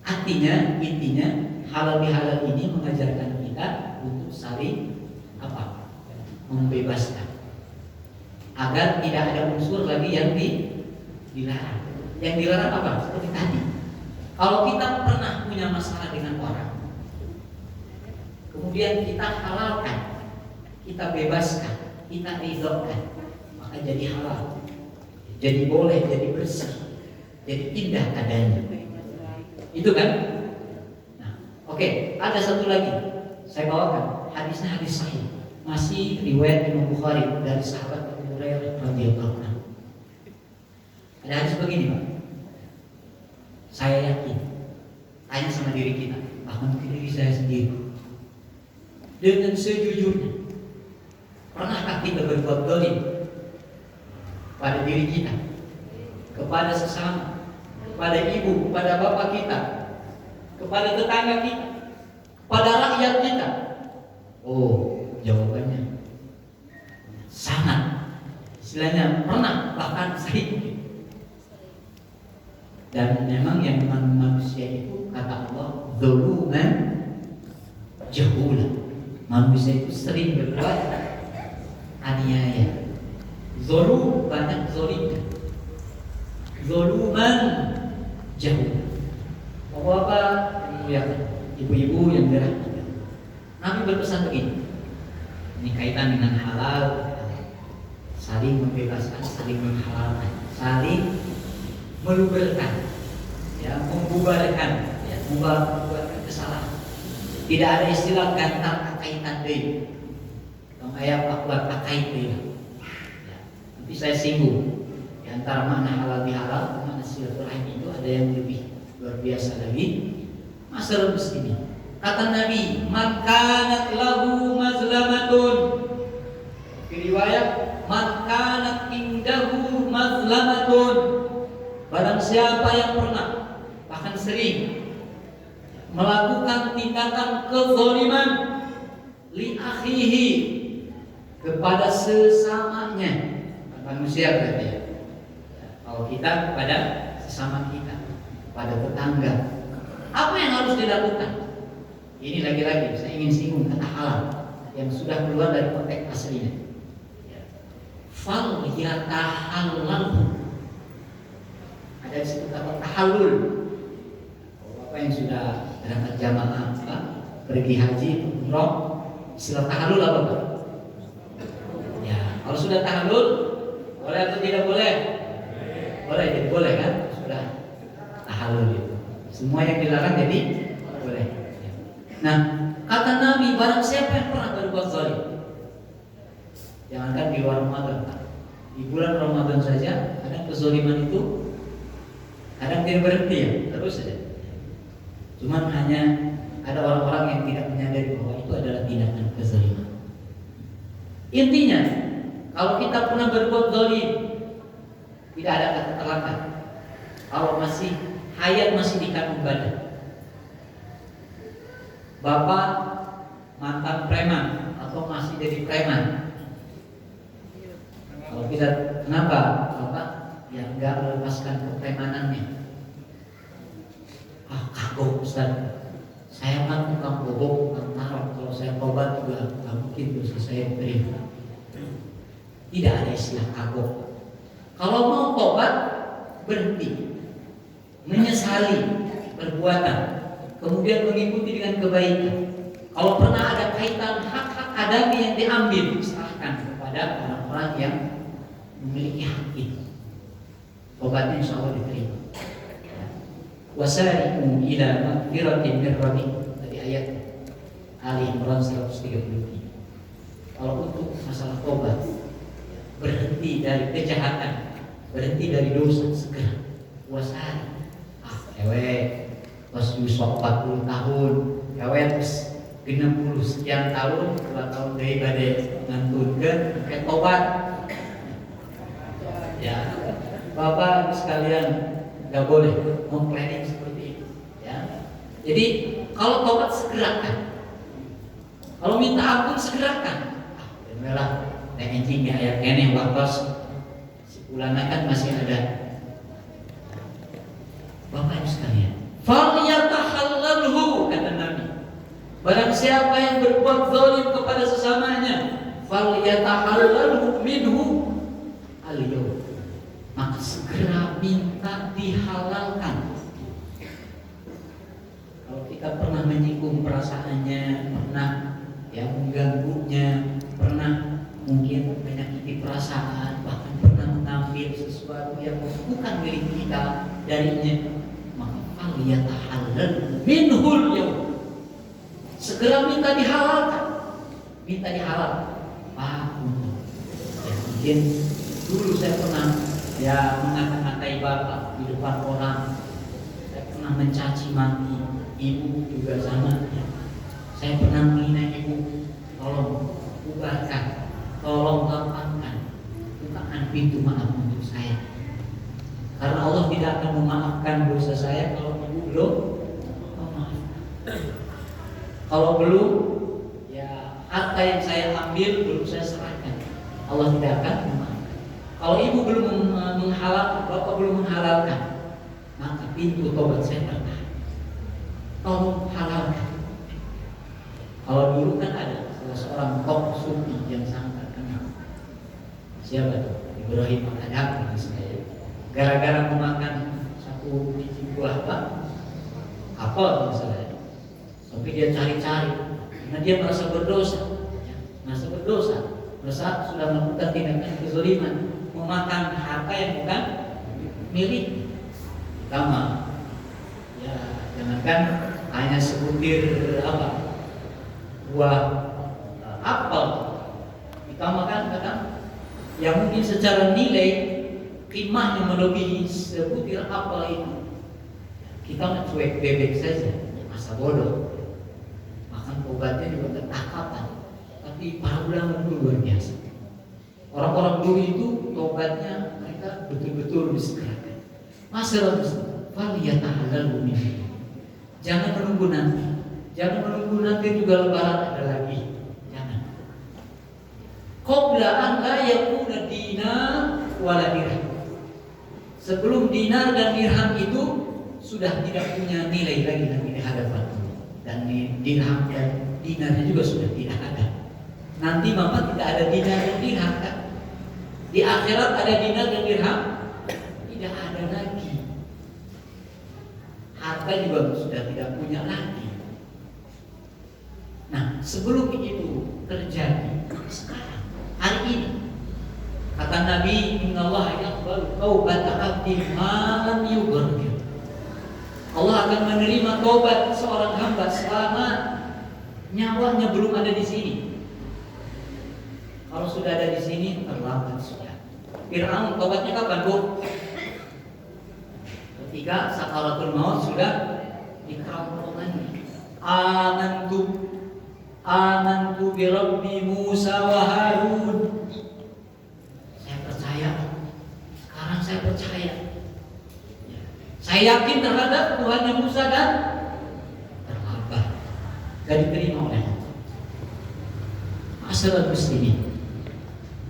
S1: Artinya, intinya halal bihalal ini mengajarkan kita untuk saling apa? Membebaskan. Agar tidak ada unsur lagi yang dilarang. Yang dilarang apa? Seperti tadi. Kalau kita pernah punya masalah dengan orang, kemudian kita halalkan, kita bebaskan, kita ridhokan, maka jadi halal. Jadi boleh, jadi bersih, jadi indah adanya. Itu kan? Nah, oke, ada satu lagi. Saya bawakan hadisnya hadis sahih. Masih riwayat Imam Bukhari dari sahabat Abu Hurairah radhiyallahu anhu. Ada hadis begini, Pak. Saya yakin, tanya sama diri kita, bahkan mungkin diri saya sendiri. Dengan sejujurnya, pernahkah kita berbuat zalim pada diri kita, kepada sesama, kepada ibu, kepada bapak kita, kepada tetangga kita, kepada rakyat kita? Oh, jawabannya sangat. Istilahnya pernah, bahkan sering. Dan memang yang manusia itu kata Allah zaluman jahula. Manusia itu sering berbuat aniaya. Zalum banyak zalimnya. Zaluman jahula. Bapak-bapak, ibu-ibu yang dirahmati, Nabi berpesan begini. Ini kaitan dengan halal, saling membebaskan, saling menghalalkan, saling meluberkan, ya, membubarkan, ya, membubarkan kesalahan. Tidak ada istilah gantar kaitan deh. Dong ayat akuat kait deh. Ya, nanti saya singgung. Di antara makna halal bihalal, makna silaturahim itu ada yang lebih luar biasa lagi. Masalah muslimin. Kata Nabi, "Man kanat lahu mazlamatun." Di riwayat, "Man kanat indahu mazlamatun." Barang siapa yang pernah, bahkan sering melakukan tindakan kezaliman li akhihi, kepada sesamanya, manusia berarti ya. Kalau kita kepada sesama kita, pada tetangga, apa yang harus dilakukan? Ini lagi-lagi saya ingin singgung kata halal yang sudah keluar dari konteks aslinya. Fal yatahalal. Ada di situ kata tahallul. Apa yang sudah berangkat jamaah, pergi haji, umroh, Istilah tahallul apa Pak? Ya, kalau sudah tahallul boleh atau tidak boleh? Boleh, jadi boleh kan? Sudah tahallul itu. Semua yang dilarang jadi boleh. Nah, kata Nabi, barang siapa yang pernah berbuat zalim, jangankan di luar Ramadan, di bulan Ramadan saja kadang kezaliman itu kadang tidak berhenti ya, terus saja. Cuman hanya ada orang-orang yang tidak menyadari bahwa itu adalah tindakan kezaliman. Intinya, kalau kita pernah berbuat zalim, tidak ada kata terlambat. Kalau masih hayat, masih di kandung badan. Bapak mantan preman atau masih jadi preman, kalau kita, kenapa Bapak yang enggak melepaskan kepremanannya? Kagok Ustaz, saya kan tukang bohong, tukang narok. Kalau saya tobat juga nggak mungkin dosa saya terima. Tidak ada istilah kagok. Kalau mau tobat, berhenti, menyesali perbuatan, kemudian mengikuti dengan kebaikan. Kalau pernah ada kaitan hak-hak adami yang diambil, serahkan kepada orang-orang yang memiliki hak itu. Tobatnya insya Allah diterima. Wasari'u ila magfiratin min rabbikum, tadi ayat Ali Imran 133. Kalau untuk masalah tobat, berhenti dari kejahatan, berhenti dari dosa, segera wasari. Ewe pas yusok 40 tahun, ewe terus 60 sekian tahun, 2 tahun dari badai ngantunkan ke tobat. Ya, Bapak sekalian, nggak boleh memplanning seperti itu, ya. Jadi kalau tobat segerakan, kalau minta ampun segerakan. Benerlah, dan anjing ya ayat kene waktos sepulana kan masih ada. Bapak ibu sekalian, falyatahallalhu, kata Nabi. Barang siapa yang berbuat zalim kepada sesamanya, falyatahallalhu minhu al-yawm, maka segera minta dihalalkan. Kalau kita pernah menyinggung perasaannya, pernah yang mengganggunya, pernah mungkin menyakiti perasaan, bahkan pernah mengambil sesuatu yang bukan milik kita darinya, maka falyatahallal minhul yawm, segera minta dihalalkan, minta dihalalkan. Ya, mungkin dulu saya pernah mengata-ngatai Bapak di depan orang, saya pernah mencaci maki ibu juga sama. Saya pernah menghina ibu, tolong bubarkan, tolong lapangkan, bukakan pintu maaf untuk saya. Karena Allah tidak akan memaafkan dosa saya kalau ibu belum memaafkan. Kalau belum, ya harta yang saya ambil belum saya serahkan, Allah tidak akan memaafkan. Kalau ibu belum menghalalkan, bapak belum menghalalkan, maka pintu tobat saya tertahan. Tolong halalkan. Kalau dulu kan ada salah seorang tokoh sufi yang sangat terkenal. Siapa itu? Ibrahim Al-Adham misalnya. Gara-gara memakan satu biji buah apel misalnya, sampai dia cari-cari, karena dia merasa berdosa, merasa sudah melakukan tindakan kezaliman, memakan harta yang bukan milik. Pertama, ya jangankan hanya sebutir buah apel, ditambahkan kadang yang mungkin secara nilai qimahnya melebihi sebutir apel itu, kita mencuek bebek saja, masa bodoh. Bahkan obatnya juga ketakapan. Tapi para ulama dulu luar biasa. Orang-orang dulu itu tobatnya mereka betul-betul disegerakan. Masalah faliyatahalal minhu. Jangan menunggu nanti. Jangan menunggu nanti juga lebaran ada lagi. Jangan. Qabla an la yakuna dinar wala dirham. Sebelum dinar dan dirham itu sudah tidak punya nilai lagi nanti di hadapan Allah. Dan dirham dan dinarnya juga sudah tidak ada. Nanti Bapak tidak ada dinar dan dirham kan? Di akhirat ada dinar dan dirham? Tidak ada lagi. Harta juga sudah tidak punya lagi. Nah, sebelum itu terjadi sekarang, hari ini. Kata Nabi, innallaha yaqbalu taubata 'abdin ma lam yughargir. Allah akan menerima taubat seorang hamba selama nyawanya belum ada di sini. Kalau sudah ada di sini, terlambat sudah. Fir'aun taubatnya kapan, Bu? Ketika sakaratul maut sudah dikabulkan. Amantu bi Rabbi Musa wa Harun. Saya percaya. Sekarang saya percaya. Saya yakin terhadap Tuhannya Musa dan terlambat. Gak diterima oleh Allah. Masyarakat muslimin,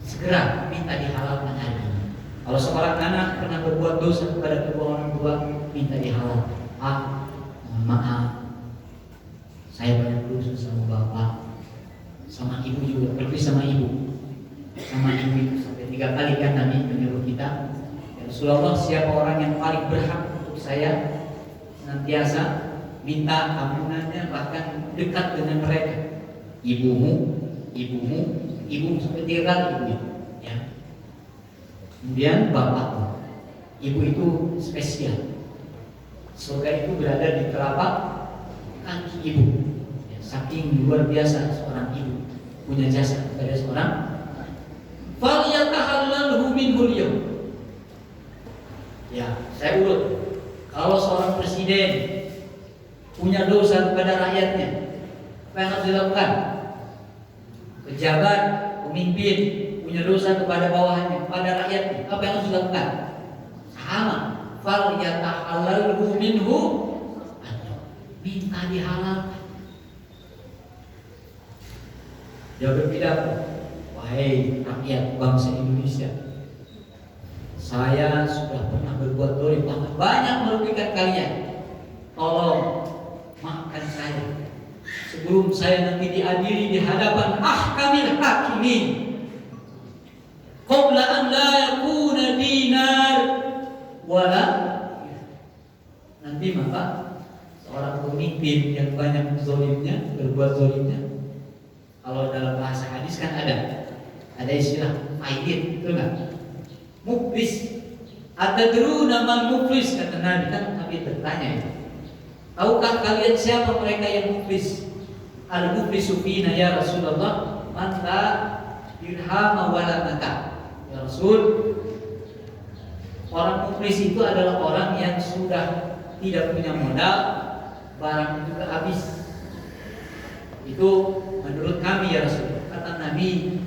S1: segera minta dihalalkan hari ini. Kalau seorang anak pernah berbuat dosa kepada kedua orang tua, minta dihalalkan. Mohon maaf, saya banyak dosa sama bapak, sama ibu juga. Pergi sama ibu itu sampai 3 kali kan Nabi menyuruh kita. Ya Rasulullah, siapa orang yang paling berhak untuk saya senantiasa minta ampunannya, bahkan dekat dengan mereka? Ibumu sampai 3 kali ibunya. Ya. Kemudian bapakmu. Ibu itu spesial. Surga itu berada di telapak kaki ibu. Ya, saking luar biasa seorang ibu punya jasa kepada seorang. Falyatahallalhu minhul yawm. Ya, saya urut. Kalau seorang presiden punya dosa kepada rakyatnya, apa yang harus dilakukan? Pejabat, pemimpin punya dosa kepada bawahannya, kepada rakyatnya, apa yang harus dilakukan? Sama. Falyatahallalhu minhu, minta dihalalkan. Dia berpidato, wahai rakyat bangsa Indonesia, saya sudah pernah berbuat dolim, bahkan banyak merugikan kalian. Tolong maafkan saya sebelum saya nanti diadili di hadapan ahkamil hakimin. Qabla an la yakuna dinar wala. Nanti maka seorang pemimpin yang banyak zalimnya, berbuat zalimnya, kalau dalam bahasa hadis kan ada istilah faidin, betul nggak? Muflis. Atadruna man muflis, kata Nabi. Kan Nabi bertanya itu, tahukah kalian siapa mereka yang muflis? Al-muflisu fina ya Rasulullah man la dirham wala mata. Ya Rasul, orang muflis itu adalah orang yang sudah tidak punya modal, barang juga habis. Itu menurut kami ya Rasul. Kata Nabi,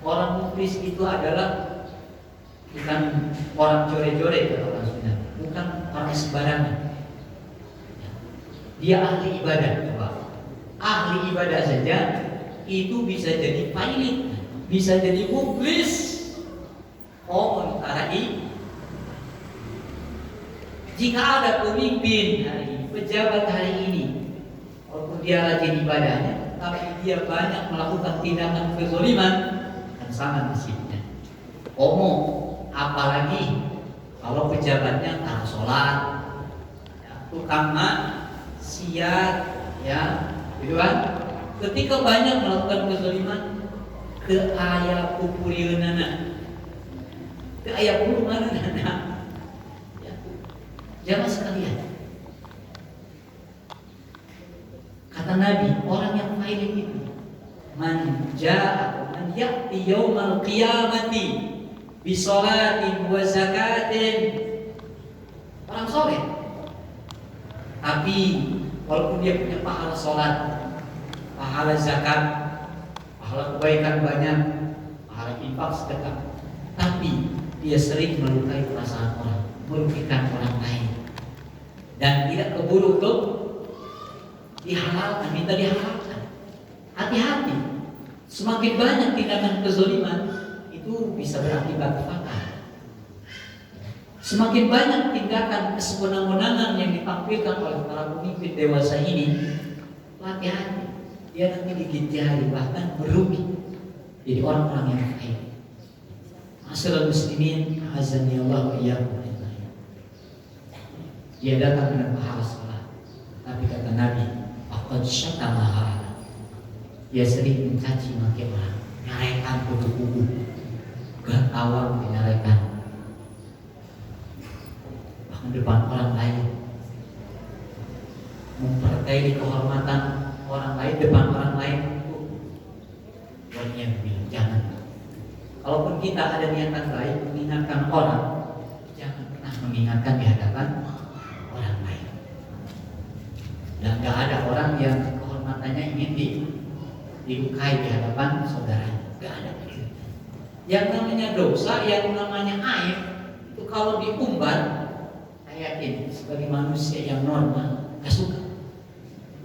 S1: orang muflis itu adalah bukan orang jore-jore, kata orang Sunda, bukan orang sembarangan. Dia ahli ibadah, coba. Ahli ibadah saja itu bisa jadi pilot, bisa jadi muflis. Sementara jika ada pemimpin hari ini, pejabat hari ini, walaupun dia rajin ibadahnya, tapi dia banyak melakukan tindakan kezaliman, kan sama nasibnya. Apalagi kalau pejabatnya tak sholat, ya, tukang maksiat, ya, gitu kan? Ketika banyak melakukan kezaliman, ke ayah pupuriunana, ke ayah pupuriunana. Jamaah sekalian, kata Nabi, orang yang failin itu man ya'ti yaumal qiyamati bi sholatin wa zakatin, orang soleh, tapi walaupun dia punya pahala sholat, pahala zakat, pahala kebaikan banyak, pahala infak sedekah, tapi dia sering melukai perasaan orang, merugikan orang lain, dan tidak keburu untuk dihalalkan, minta dihalalkan. Hati-hati, semakin banyak tindakan kezaliman itu bisa berakibat fatal. Semakin banyak tindakan kesewenang-wenangan yang ditampilkan oleh para pemimpin dewasa ini, hati-hati, dia nanti digigit jari, bahkan merugi jadi orang-orang yang baik. Masyaallah muslimin, azani Allah wa iyyakum. Dia datang dengan pahala salat, tapi kata Nabi, faqad syatamaha, dia sering mencaci maki orang, nyalekan kubu-kubu, gak awam dinyalekan, bahkan depan orang lain, memperkaya kehormatan orang lain depan orang lain. Tuannya bilang jangan. Kalaupun kita ada niatan baik mengingatkan orang, jangan pernah mengingatkan di hadapan orang lain. Dan gak ada orang yang kehormatannya ingin dilukai di hadapan saudaranya. Gak ada. Yang namanya dosa, yang namanya aib, itu kalau diumbar, saya yakin sebagai manusia yang normal gak suka.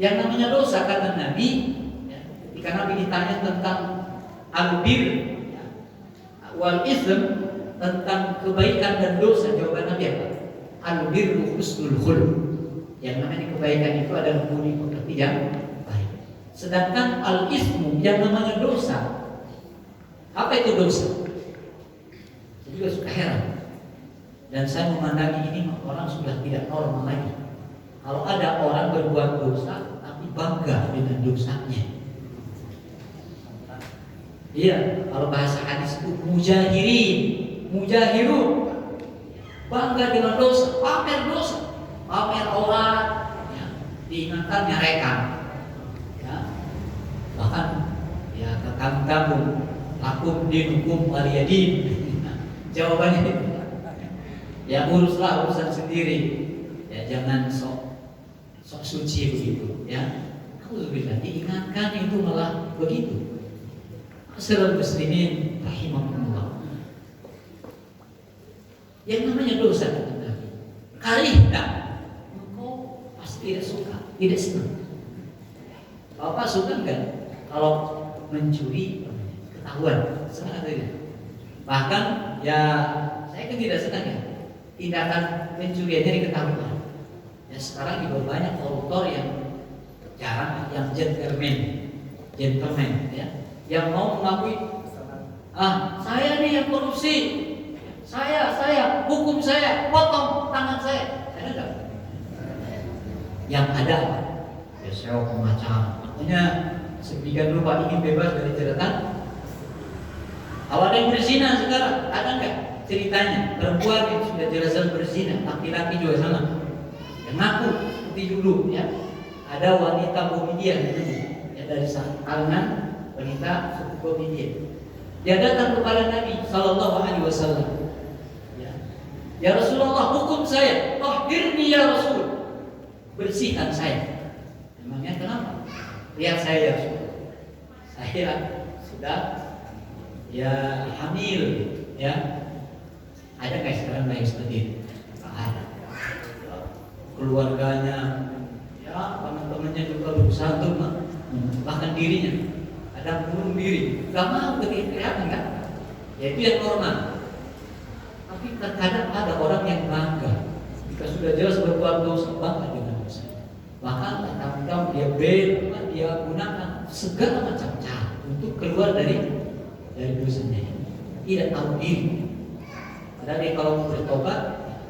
S1: Yang namanya dosa kata Nabi, ya, ketika Nabi ditanya tentang al-bir, ya, wal ism, tentang kebaikan dan dosa, jawaban Nabi apa? Al-birru husnul khuluq. Yang namanya kebaikan itu adalah budi pekerti yang baik. Sedangkan al-ismu, yang namanya dosa, apa itu dosa? Jadi juga suka heran. Dan saya memandangi ini orang sudah tidak normal lagi. Kalau ada orang berbuat dosa tapi bangga dengan dosanya. Iya, kalau bahasa hadis itu mujahirun, bangga dengan dosa, pamer orang, ya, diingatkan nyarekan, ya, bahkan ya kekang-kang lakum dinukum waliyadin. Jawabannya itu, ya uruslah urusan sendiri, ya jangan sok suci begitu, ya. Aku bilang diingatkan itu malah begitu. Masyarakat muslimin rahimahumullah. Yang namanya dosa kata Nabi, karihna, engkau pasti tidak suka, tidak senang. Bapak suka enggak kalau mencuri ketahuan? Senang atau tidak? Bahkan ya saya kan tidak senang ya tindakan mencuriannya diketahui. Ya sekarang juga banyak koruptor yang jarang, yang gentleman, ya, yang mau mengakui, saya nih yang korupsi, saya hukum saya, potong tangan saya. Ada enggak? Yang ada, ya saya pengacara, makanya sedemikian rupa ingin bebas dari jeratan. Kalau ada yang berzina sekarang, ada enggak ceritanya? Perempuan yang sudah jelas berzina, laki-laki juga sama. Yang ngaku seperti dulu, ya. Ada wanita Bomidian dulu, ya, dari kalangan wanita suku Bomidian. Dia datang kepada Nabi Sallallahu Alaihi Wasallam. Ya Rasulullah, hukum saya, tahhirni ya Rasul, bersihkan saya. Memangnya kenapa? Lihat saya ya Rasul, saya sudah ya hamil, ya. Ada nggak sekarang yang seperti itu? Ada. Keluarganya, ya teman-temannya juga berusaha untuk bahkan dirinya ada bunuh diri, gak mau kelihatan kan? Ya itu yang normal. Tapi terkadang ada orang yang bangga jika sudah jelas berbuat dosa, bangga dengan dosa. Bahkan kadang-kadang dia gunakan segala macam cara untuk keluar dari dosanya. Tidak tahu diri. Padahal dia kalau bertobat,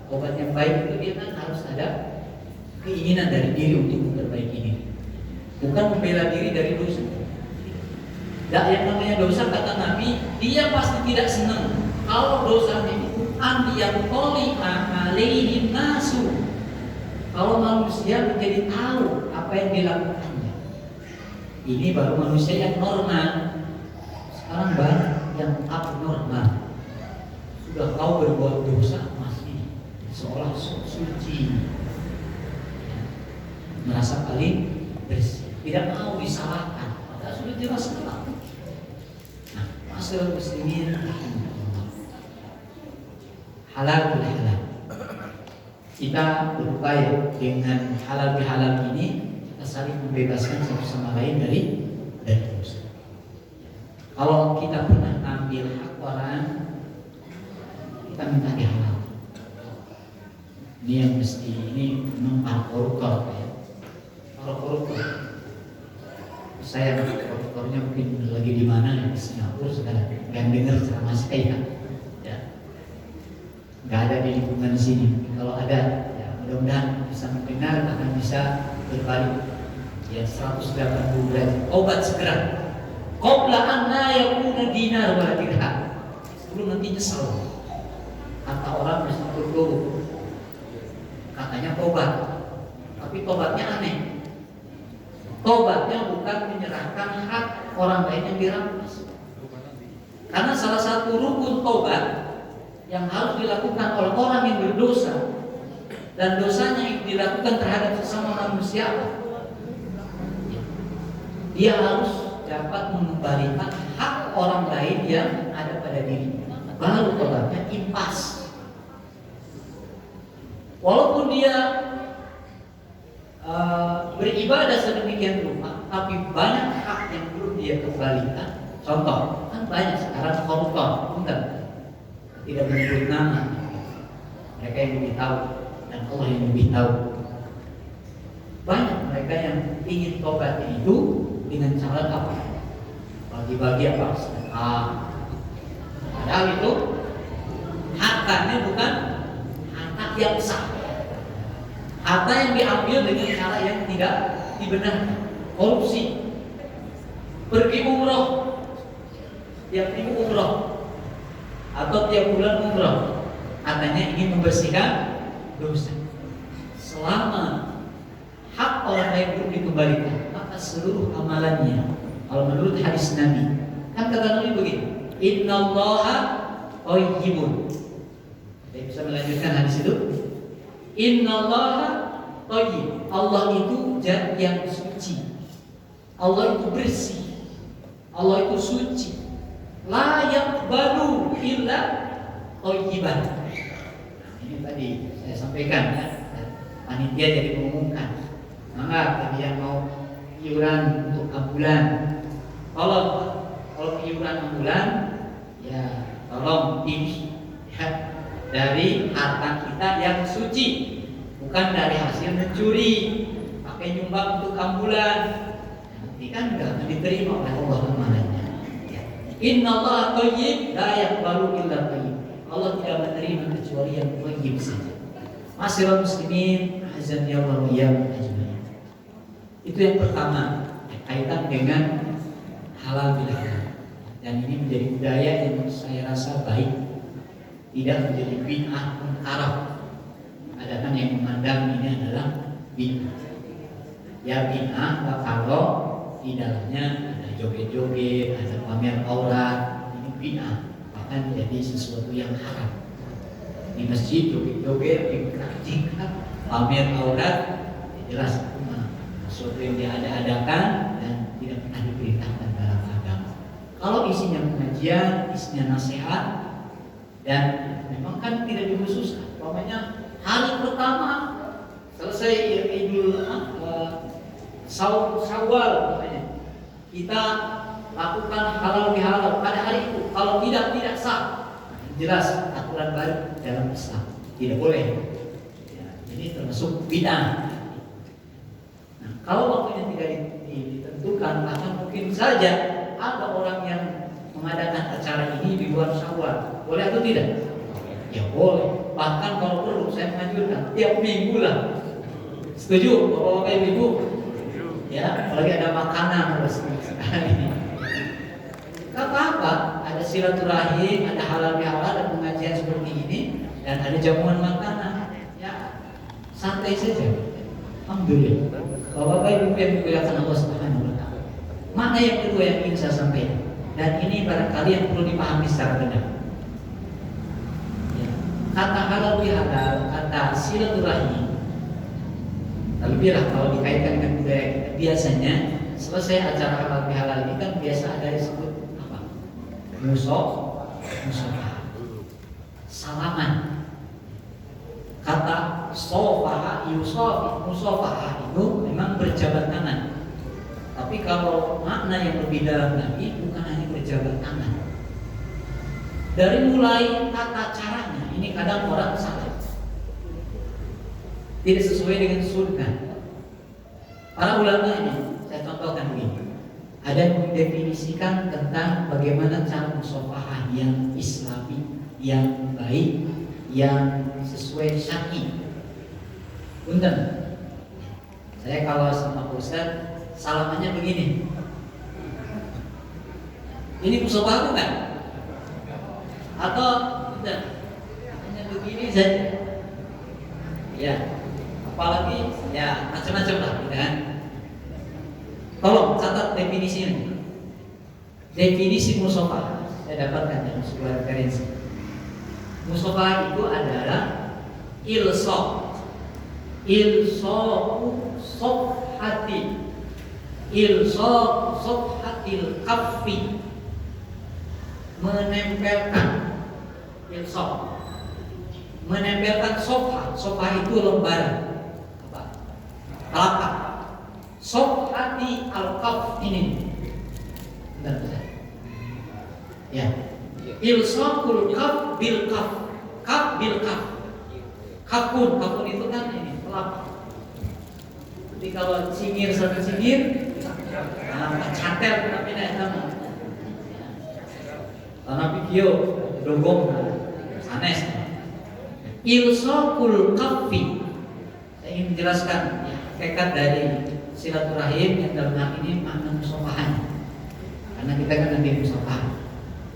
S1: tobat yang baik itu dia kan harus ada keinginan dari diri untuk memperbaiki diri, bukan membela diri dari dosa. Tidak, yang namanya dosa kata Nabi, dia pasti tidak senang kalau dosanya itu yang alaihi nasu. Kalau manusia menjadi tahu apa yang dilakukannya, ini baru manusia yang normal. Sekarang banyak yang abnormal, sudah tahu berbuat dosa masih seolah suci, merasa paling bersih, tidak mau disalahkan, padahal sudah jelas salah. Nah, masalah muslimin halal bihalal, kita berupaya dengan halal bihalal ini kita saling membebaskan satu sama lain dari dosa. Kalau kita pernah ambil hak orang, kita minta dihalal. Ini yang mesti, ini memang para koruptor, ya. Para koruptor, saya koruptornya mungkin lagi di mana, di Singapura sekarang. Yang dengar ceramah saya, ya, nggak ada di lingkungan sini. Kalau ada, ya mudah-mudahan bisa mendengar, akan bisa berbalik, ya 180 derajat. Obat segera. Qabla an la yakuna dinar wala dirham. Sebelum nanti nyesel. Kata orang bersyukur dulu. Katanya tobat. Tapi tobatnya aneh. Tobatnya bukan menyerahkan hak orang lain yang dirampas. Karena salah satu rukun tobat yang harus dilakukan oleh orang yang berdosa dan dosanya yang dilakukan terhadap sesama manusia, dia harus dapat mengembalikan hak orang lain yang ada pada diri. Baru tobatnya impas. Walaupun dia beribadah sedemikian rupa, tapi banyak hak yang belum dia kembalikan. Contoh, kan banyak sekarang koruptor, bukan? Tidak menyebut nama. Mereka yang lebih tahu dan Allah yang lebih tahu. Banyak mereka yang ingin tobat itu dengan cara apa? Bagi-bagi apa? Sedekah. Padahal itu hartanya bukan harta yang sah. Harta yang diambil dengan cara yang tidak dibenarkan. Korupsi. Pergi umroh, tiap minggu umroh atau tiap bulan umroh, katanya ingin membersihkan dosa. Selama hak orang lain belum dikembalikan, maka seluruh amalannya, kalau menurut hadis Nabi, kan kata Nabi begini, Innallaha thayyibun. Saya bisa melanjutkan hadis itu. Innallaha thayyib. Allah itu zat yang suci. Allah itu bersih. Allah itu suci. La yaqbalu illa thayyiban. Ini tadi saya sampaikan ya. Panitia jadi mengumumkan. Maka bagi yang mau iuran untuk ambulan, kalau iuran ambulan, ya tolong pilih ya, dari harta kita yang suci, bukan dari hasil mencuri, pakai nyumbang untuk ambulan. Nanti kan nggak akan diterima oleh Allah amalnya. Innallaha thayyib la yaqbalu illa thayyib. Allah tidak menerima kecuali yang thayyib saja. Ma'asyiral muslimin, azan ya Allah ya ajmain. Itu yang pertama, kaitan dengan halal bihalal. Dan ini menjadi budaya yang saya rasa baik, tidak menjadi bid'ah munkarah. Ada kan yang memandang ini adalah bid'ah. Ya bid'ah kalau di dalamnya ada joget-joget, ada pamer aurat, ini bid'ah, bahkan jadi sesuatu yang haram. Di masjid joget-joget, dipraktikkan pamer aurat, jelas sesuatu yang diada-adakan dan tidak pernah diperintahkan dalam agama. Kalau isinya pengajian, isinya nasihat, dan memang kan tidak dikhususkan. Umpamanya hari pertama selesai Idul Syawal, kita lakukan halal bihalal pada hari itu. Kalau tidak sah. Jelas aturan baru dalam Islam, tidak boleh. Ya, ini termasuk bid'ah. Nah, kalau waktunya tidak ditentukan, maka mungkin saja ada orang yang mengadakan acara ini di luar Syawal. Boleh atau tidak? Ya boleh. Bahkan kalau perlu saya menganjurkan tiap minggu lah. Setuju Bapak-bapak Ibu? Ya, apalagi ada makanan harus sekali. Gak apa-apa, ada silaturahim, ada halal bihalal, ada pengajian seperti ini, dan ada jamuan makanan. Ya, santai saja. Alhamdulillah. Bapak-bapak Ibu yang dimuliakan Allah Subhanahu wa taala. Mana yang kedua yang ingin saya sampaikan? Dan ini barangkali yang perlu dipahami secara benar. Ya. Kata halal bihalal, kata silaturahim, lebihlah kalau dikaitkan dengan budaya kita. Biasanya selesai acara halal bihalal ini kan biasa ada disebut apa? Musafaha. Salaman. Kata sofaha, musafaha itu memang berjabat tangan. Tapi kalau makna yang lebih dalam lagi bukan hanya berjabat tangan. Dari mulai tata caranya, ini kadang orang salah. Tidak sesuai dengan sunnah. Para ulama ini, saya contohkan begini. Ada yang mendefinisikan tentang bagaimana cara musafahah yang islami, yang baik, yang sesuai syar'i. Punten. Saya kalau sama Ustaz salamannya begini. musofa bukan? Atau tidak? Hanya begini saja. Ya, apalagi ya macam-macam lah, gitu kan? Tolong catat definisi ini. Definisi musofa saya dapatkan dalam sebuah referensi. Musofa itu adalah ilsaq sofhati ilsaq sofhatil kaffi, menempelkan ilsaq, menempelkan sofha itu lembaran apa? Telapak. Sofhati al-kaf ini. Bentar. Ya. Ilsaqul kaf bil kaf bil kaf. Kafun itu kan ini telapak. Jadi kalau cingir sama cingir, catel tapi tidak sama. Karena video dogong sanes. Ilsaqul kaffi. Saya ingin menjelaskan ya, hakikat dari silaturahim yang dalam hal ini makna musafahan. Karena kita kan nanti musafah.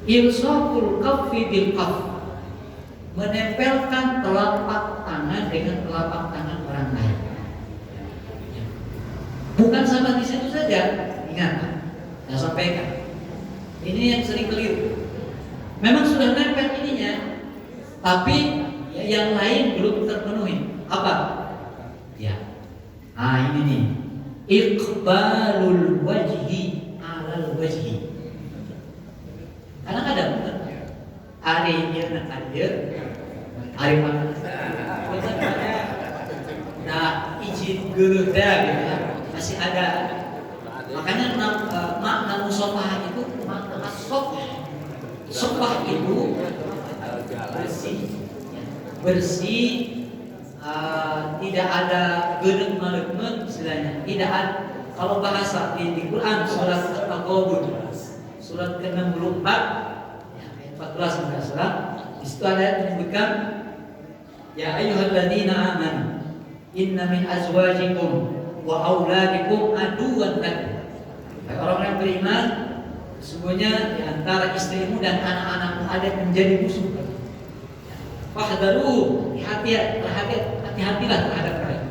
S1: Ilsaqul kaffi bil kaf, menempelkan telapak tangan dengan telapak tangan orang lain. Bukan sama di situ saja. Ingat, saya sampaikan. Ini yang sering keliru. Memang sudah nempel ininya, tapi ya, yang lain belum terpenuhi. Apa? Ya. Ini nih. Iqbalul wajhi alal wajhi. Kadang-kadang hari ini hari mana? Nah, izin geruda gitu ya. Masih ada. Makanya makna musafah itu makna sofah itu bersih, tidak ada gedeg malekmen istilahnya. Tidak ada. Kalau bahasa di Quran surat At-Taghabun surat ke-64 ya, ayat 14 sampai 19, di situ ada yang menyebutkan ya ayyuhalladzina amanu inna min azwajikum wa auladikum aduwwan lakum. Hai orang yang beriman, sesungguhnya di antara istrimu dan anak-anakmu ada yang menjadi musuh. Fahdharu, hati-hatilah terhadap mereka.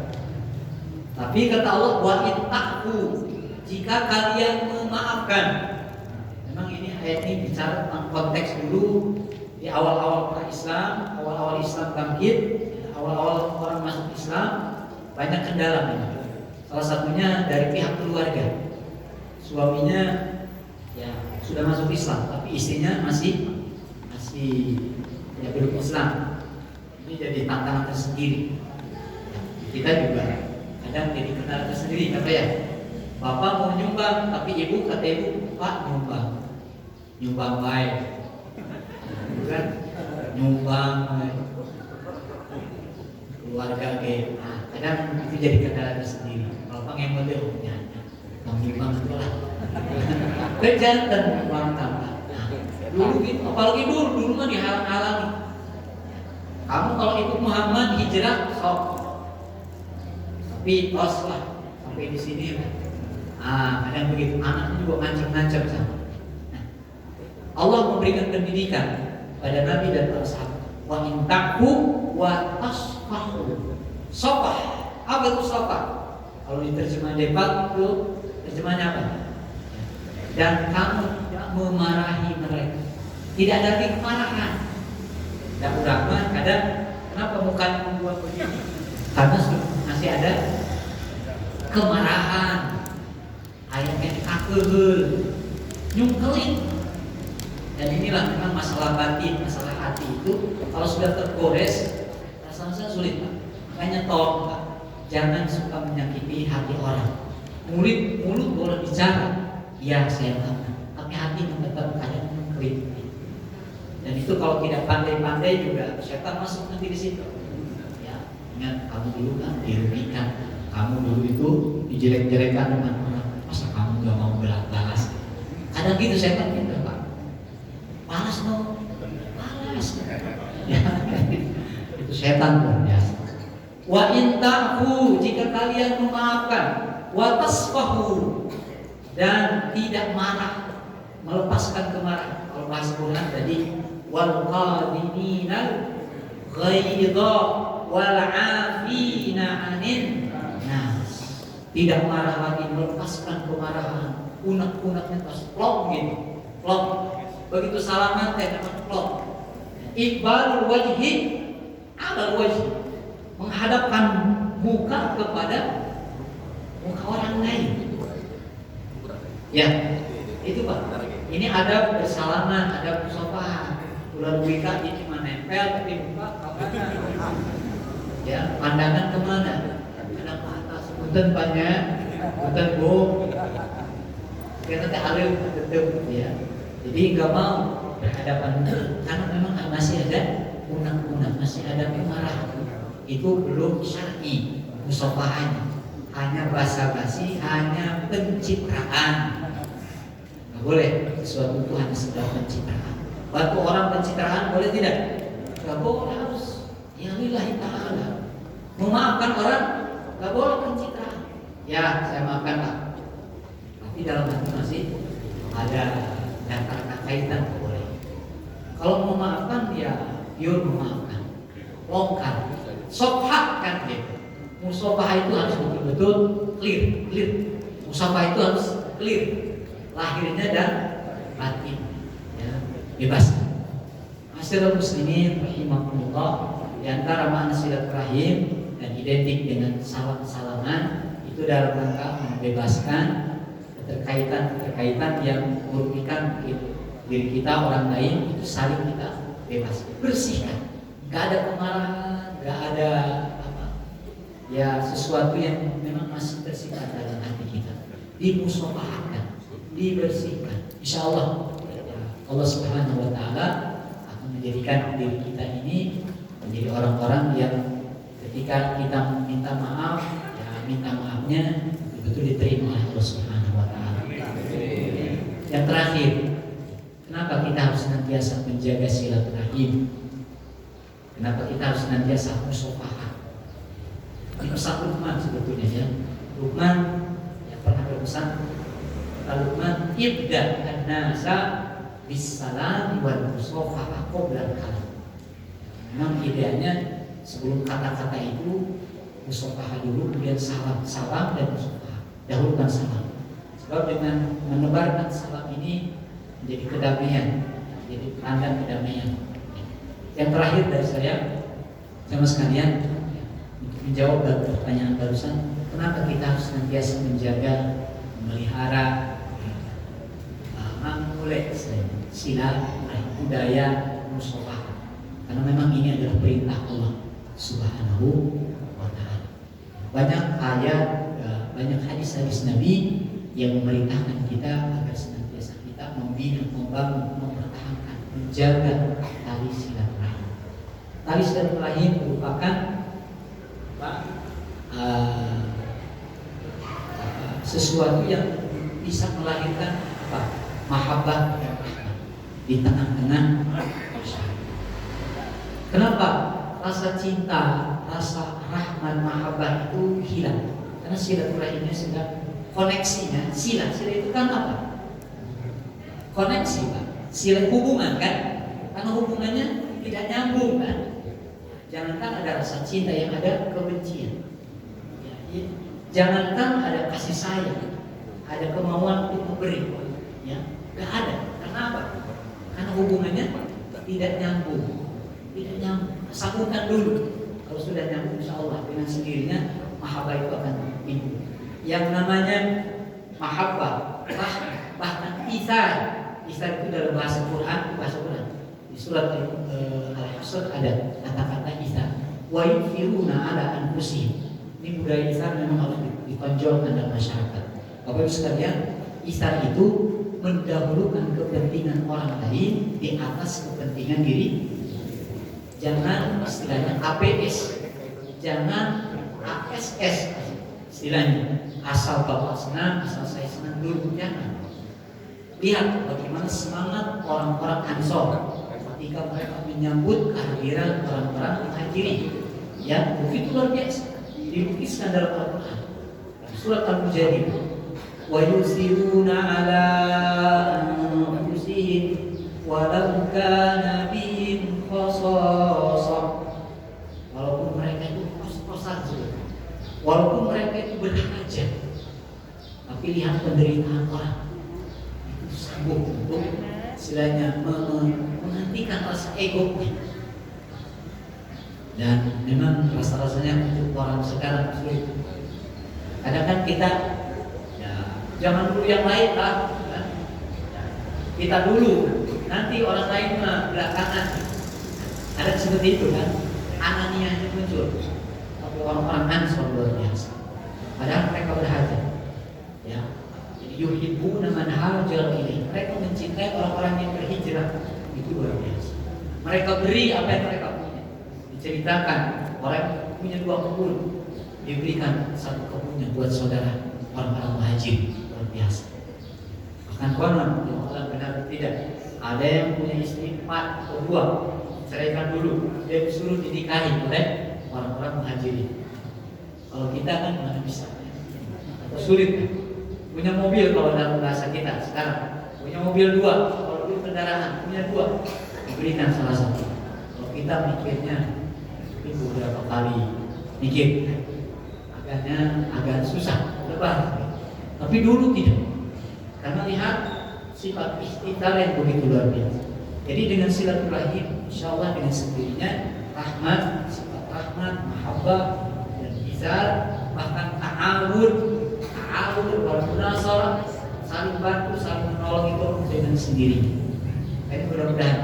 S1: Tapi kata Allah, wa ittaqu, jika kalian memaafkan. Memang ini ayat ini bicara tentang konteks dulu di awal-awal Islam, awal-awal Islam bangkit, awal-awal orang masuk Islam, banyak kendala memang. Salah satunya dari pihak keluarga. Suaminya ya sudah masuk Islam, tapi istrinya masih ya belum Islam. Ini jadi tantangan tersendiri. Kita juga kadang jadi kendala tersendiri, kata ya. Bapak mau nyumbang, tapi ibu kata ibu, Pak nyumbang baik, bukan nyumbang baik. Keluarga ke, kadang itu jadi kendala tersendiri. Kalau pengen model, ya, nyumbang sekolah, kejantan uang tambah. Dulu gitu, apalagi dulu kan dihalang-halangi. Kamu kalau ikut Muhammad hijrah, sok. Tapi os lah, sampai di sini lah. Kadang begitu, anaknya juga ngancam-ngancam sama. Nah, Allah memberikan pendidikan pada Nabi dan para sahabat. Wa in taqu wa tasfahu. Sofah, apa itu sofah? Kalau diterjemah debat itu terjemahnya apa? Dan kamu tidak memarahi mereka. Tidak ada kemarahan. Dan Rahman kadang kenapa muka membuat begini? Karena masih ada kemarahan. Ayatnya dikakehul, nyungkelin. Dan inilah memang masalah batin, masalah hati itu kalau sudah tergores rasanya sulit, Pak. Makanya tolong, Pak, jangan suka menyakiti hati orang. Mulut boleh bicara, ya saya paham, tapi hati tetap kadang mengkritik. Dan itu kalau tidak pandai-pandai juga setan masuk nanti di situ. Ya, ingat kamu dulu kan dirugikan, kamu dulu itu dijelek-jelekan dengan orang. Masa kamu gak mau balas? Kadang gitu setan gitu, Pak. Balas no, balas. Ya, itu setan luar biasa. Wa in ta'fu, jika kalian memaafkan, wa tasfahu, dan tidak marah. melepaskan kemarahan. Kalau bahasa Quran tadi wal qadiminal ghaidha wal 'afina 'anil nas. Tidak marah lagi, melepaskan kemarahan. Unek-uneknya pas plong gitu. Plong. Begitu salaman teh memang plong. Iqbalul wajhi 'ala wajhi. Menghadapkan muka kepada muka orang lain. Ya, itu Pak. Ini ada bersalaman, ada musafaha. Ular wika ini cuma nempel tapi muka kemana? Ya, pandangan kemana? Ada ke atas. Punten banyak, punten bu. Kita teh alim tetep ya. Jadi nggak mau berhadapan karena memang masih ada unak-unak, masih ada kemarahan. Itu belum syar'i musafahanya. Hanya basa-basi, hanya pencitraan. Nggak boleh sesuatu itu hanya sekedar pencitraan. Bantu orang pencitraan boleh tidak? Nggak boleh, harus ya lillahi ta'ala. Memaafkan orang nggak boleh pencitraan. Ya saya maafkan Pak, tapi dalam hati masih ada karena kaitan boleh. Kalau memaafkan ya pure memaafkan, longkar, sofah kan gitu. Musafah itu harus betul-betul clear. Musafah itu harus clear, lahirnya dan batin, ya, bebas. Masyaallah muslimin rahimakumullah, di antara makna silaturahim dan identik dengan salam-salaman itu dalam rangka membebaskan keterkaitan yang merugikan diri kita, orang lain, itu saling kita bebas, bersihkan. Gak ada kemarahan, gak ada ya sesuatu yang memang masih tersimpan dalam hati kita, dimusafahkan, dibersihkan. Insya Allah Allah Subhanahu Wa Taala akan menjadikan diri kita ini menjadi orang-orang yang ketika kita minta maaf, ya minta maafnya betul diterima oleh Allah Subhanahu Wa Taala. Yang terakhir, kenapa kita harus senantiasa menjaga silaturahim? Kenapa kita harus senantiasa musafahah? Pesan Luqman sebetulnya ya. Luqman yang pernah berpesan, Luqman ibda an-nasa bis-salam wal musafahah qabla al-kalam. Memang ideanya sebelum kata-kata itu musafahah dulu, kemudian salam dan musafahah. Dahulukan salam. Sebab dengan menebarkan salam ini menjadi kedamaian, menjadi tanda kedamaian. Yang terakhir dari saya, sama sekalian, menjawab pertanyaan barusan, kenapa kita harus senantiasa menjaga, memelihara, mengulek sila budaya musafahah? Karena memang ini adalah perintah Allah Subhanahu Wa Taala. Banyak ayat, banyak hadis-hadis Nabi yang memerintahkan kita agar senantiasa kita membina, membangun, mempertahankan, menjaga tali silaturahim. Tali silaturahim merupakan sesuatu yang bisa melahirkan mahabbah dan rahmat di tengah-tengah masyarakat. Kenapa rasa cinta, rasa rahmat, mahabbah itu hilang? Karena silaturahimnya sedang koneksinya. Sila itu kan apa? Koneksi Pak. Sila hubungan kan? Karena hubungannya tidak nyambung kan? Jangankan ada rasa cinta, yang ada kebencian. Ya. Jangankan ada kasih sayang, ada kemauan untuk memberi, ya, gak ada. Kenapa? Karena hubungannya tidak nyambung, Sambungkan dulu. Kalau sudah nyambung, insya Allah dengan sendirinya mahabbah itu akan timbul. Yang namanya mahabbah, bahkan isar itu dalam bahasa Quran, di surat Al-Hasr ada kata-kata isar. Wa yufiruna ala anfusihim. Ini budaya isar memang harus ditonjolkan dalam masyarakat. Bapak Ibu sekalian, isar itu mendahulukan kepentingan orang lain di atas kepentingan diri. Jangan istilahnya APS, jangan ASS istilahnya. Asal bapak senang, asal saya senang dulu, jangan. Lihat bagaimana semangat orang-orang Ansor ketika mereka menyambut kehadiran orang-orang Muhajirin. Ya, begitu luar biasa. Dilukiskan dalam Al-Quran. Surat Al-Mujadil. wa yusiruna ala anfusihim walau kana bihim khasasah. Walaupun mereka itu kos-kosan, walaupun mereka itu berhajat, tapi lihat penderitaan orang itu sanggup untuk istilahnya menghentikan rasa ego. Dan memang rasa-rasanya untuk orang sekarang sulit. Kadang kan kita ya, jangan dulu yang lain lah kan? Kita dulu, nanti orang lain mah belakangan. Ada seperti itu kan, ananianya muncul. Tapi orang-orang ansor luar biasa, padahal mereka berhajat ya. Jadi yuhibbuna man hajara ilaih, mereka mencintai orang-orang yang berhijrah. Itu luar biasa. Mereka beri apa yang mereka punya. Diceritakan orang punya 2 kebun, diberikan 1 kebunnya buat saudara orang-orang muhajir. Luar biasa. Bahkan konon, Allah benar tidak, ada yang punya istri 4 atau 2, ceraikan dulu, dia disuruh dinikahi oleh orang-orang muhajirin. Kalau kita kan mana bisa, atau sulit kan? Punya mobil kalau dalam bahasa kita sekarang, punya mobil 2, kalau dulu kendaraan punya 2, diberikan salah satu. Kalau kita mikirnya itu beberapa kali mikir, agak susah, lebar. Tapi dulu tidak, karena lihat sifat istighfar yang begitu luar biasa. Jadi dengan silaturahim, insya Allah dengan sendirinya rahmat, sifat rahmat, mahabbah dan izar, bahkan ta'awun wal munasarah, saling bantu, saling menolong itu dengan sendirinya. Ini mudah-mudahan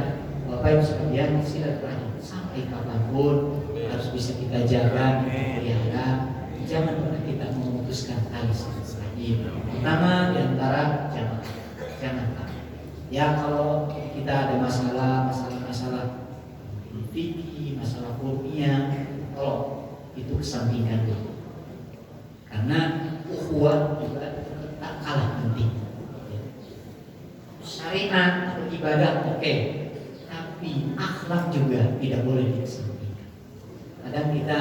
S1: Bapak Ibu sekalian, silaturahim sampai kapanpun harus bisa kita jaga, pelihara. Jangan pernah kita memutuskan tali silaturahim, pertama diantara jamaah. Jangan. Ya kalau kita ada masalah fikih, masalah ilmiah, tolong itu kesampingkan dulu. Karena ukhuwah juga tak kalah penting. Syariat atau ibadah oke, tapi akhlak juga tidak boleh dikesampingkan. Kadang kita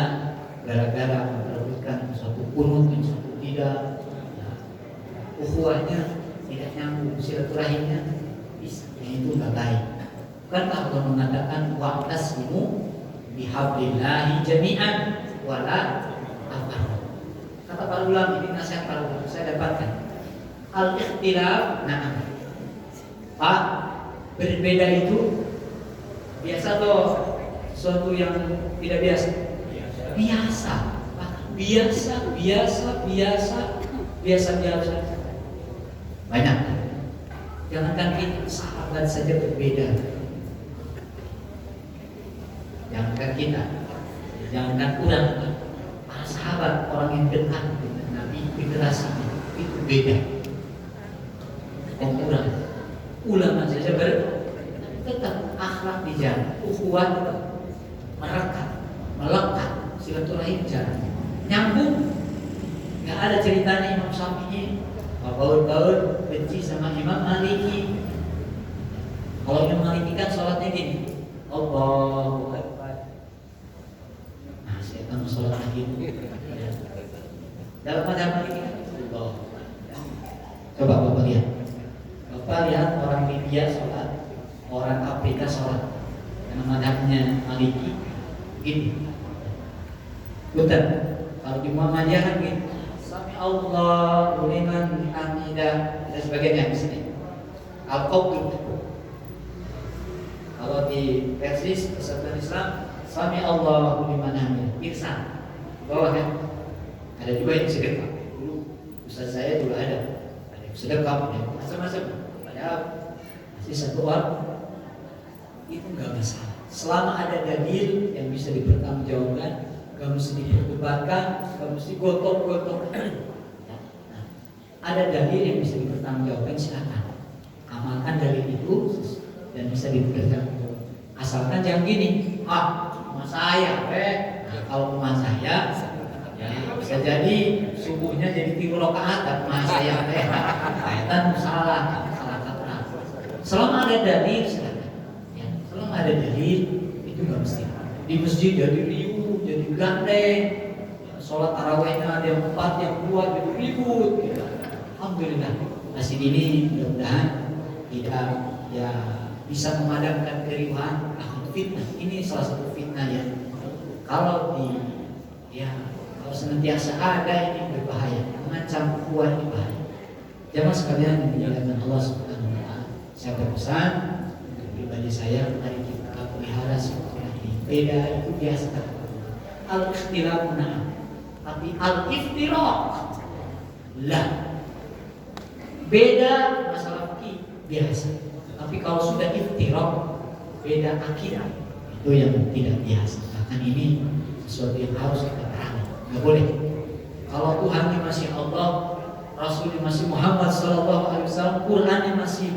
S1: gara-gara memperebutkan satu kunut dan satu tidak, ya, ukhuwahnya tidak nyambung, silaturahimnya bisa, itu nggak baik. Bukankah Allah mengatakan wa'tasimu bihablillahi jami'an wala tafarraqu. Kata para ulama, ini nasihat para ulama saya dapatkan. Al-ikhtilaf, na'am. Pak, berbeda itu biasa atau sesuatu yang tidak biasa? Biasa. Biasa. Banyak. Jangankan kita, sahabat saja berbeda. Jangankan orang, para sahabat, orang yang dekat dengan Nabi, generasinya itu beda. Ulama saja tetap akhlak dijaga, ukhuwah tetap melekat, silaturahim jalan, nyambung. Nggak ada ceritanya Imam Syafi'i baut benci sama Imam Maliki. Kalau Imam Maliki kan sholatnya gini, Allahu Akbar. Nah, saya kan sholat lagi. Dalam madhab Maliki kan Allah. Coba Bapak lihat. Bapak lihat orang Libya sholat, orang Afrika sholat. Karena madhabnya Maliki gini. Betul. Kalau di Muhammadiyah kan gini. Sami Allahu liman hamidah dan sebagainya di sini. Al-Qawl. Kalau di versi Persatuan Islam, Sami Allahu liman hamidah. Irsan. Bawah kan? Ada juga yang sedekah. Dulu ustaz saya juga ada yang sedekah, ada macam-macam. Padahal masih satu orang. Itu nggak masalah. Selama ada dalil yang bisa dipertanggungjawabkan, gak mesti diperdebatkan, gak mesti gotok-gotok. Nah, ada dalil yang bisa dipertanggungjawabkan, silakan amalkan dalil itu dan bisa dipertanggungjawabkan. Asalkan jangan gini, rumah saya, nah, kalau rumah saya, ya bisa jadi subuhnya jadi 3 rakaat dan rumah saya, kan salah kaprah. Selama ada dalil, silakan. Ya, selama ada dalil itu gak mesti. Di masjid jadi riuh, jadi gandeng, sholat tarawihnya ada yang 4, yang 2 jadi ribut gitu. Alhamdulillah masjid ini mudah-mudahan kita ya bisa memadamkan keriuhan fitnah. Ini salah satu fitnah ya. Kalau kalau senantiasa ada ini berbahaya, mengancam ukhuwah ini bahaya. Jamaah sekalian yang dimuliakan Allah Subhanahu wa taala. Saya berpesan pribadi saya, mari kita pelihara silaturahmi. Beda itu biasa. Al-ikhtilaf na'am. Tapi al-iftiraq lah. Beda masalah fikih biasa. Tapi kalau sudah iftiraq, beda akidah, itu yang tidak biasa. Bahkan ini sesuatu yang harus kita pahami. Nggak boleh. Kalau Tuhannya masih Allah, Rasulnya masih Muhammad Sallallahu Alaihi Wasallam, Qurannya masih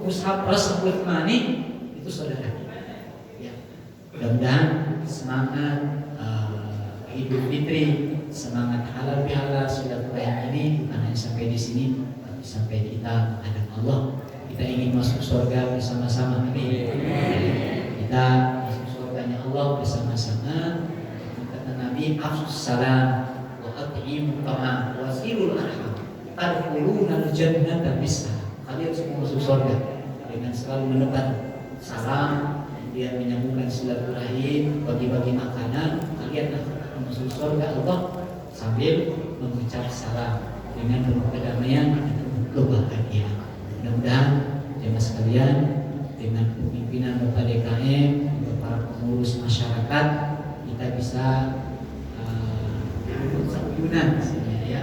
S1: Mushaf Rasul Uthmani, itu saudara. Ya. Mudah-mudahan semangat Idul Fitri, semangat halal bihalal silaturahim ini bukan hanya sampai di sini, tapi sampai kita menghadap Allah. Kita ingin masuk surga bersama-sama. Amin. Kita masuk surganya Allah bersama-sama. Kata Nabi, afsus salam wa at'imu ta'am wa silul arham tadkhulunal jannata bisalam. Kalian semua masuk surga dengan selalu menebar salam, kemudian menyambungkan silaturahim, bagi-bagi makanan. Kalian akan masuk surga Allah sambil mengucap salam dengan penuh kedamaian dan penuh kebahagiaan. Mudah-mudahan jemaah sekalian dengan pemimpinan Bapak DKM, para pengurus masyarakat, kita bisa sayunan ya.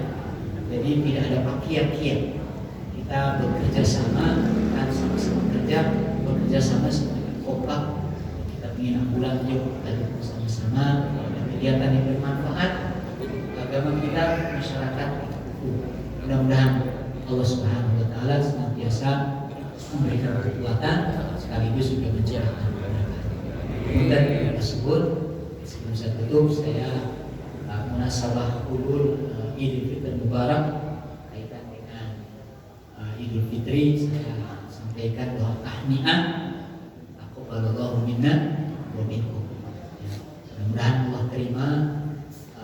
S1: Jadi tidak ada pakia-pakia. Kita bekerja sama, kan sama-sama bekerja sama sebagai kompak. Kita ingin ambulan yuk tadi bersama-sama kegiatan yang bermanfaat agama kita, masyarakat. Mudah-mudahan Allah Subhanahu wa taala senantiasa memberikan kekuatan sekaligus juga mencerahkan mereka. Kemudian tersebut sebelum saya tutup, saya munasabah Idul Fitri Mubarak kaitan dengan Idul Fitri, saya sampaikan doa tahniah, taqabbalallahu minna wa minkum. Mudah-mudahan Allah terima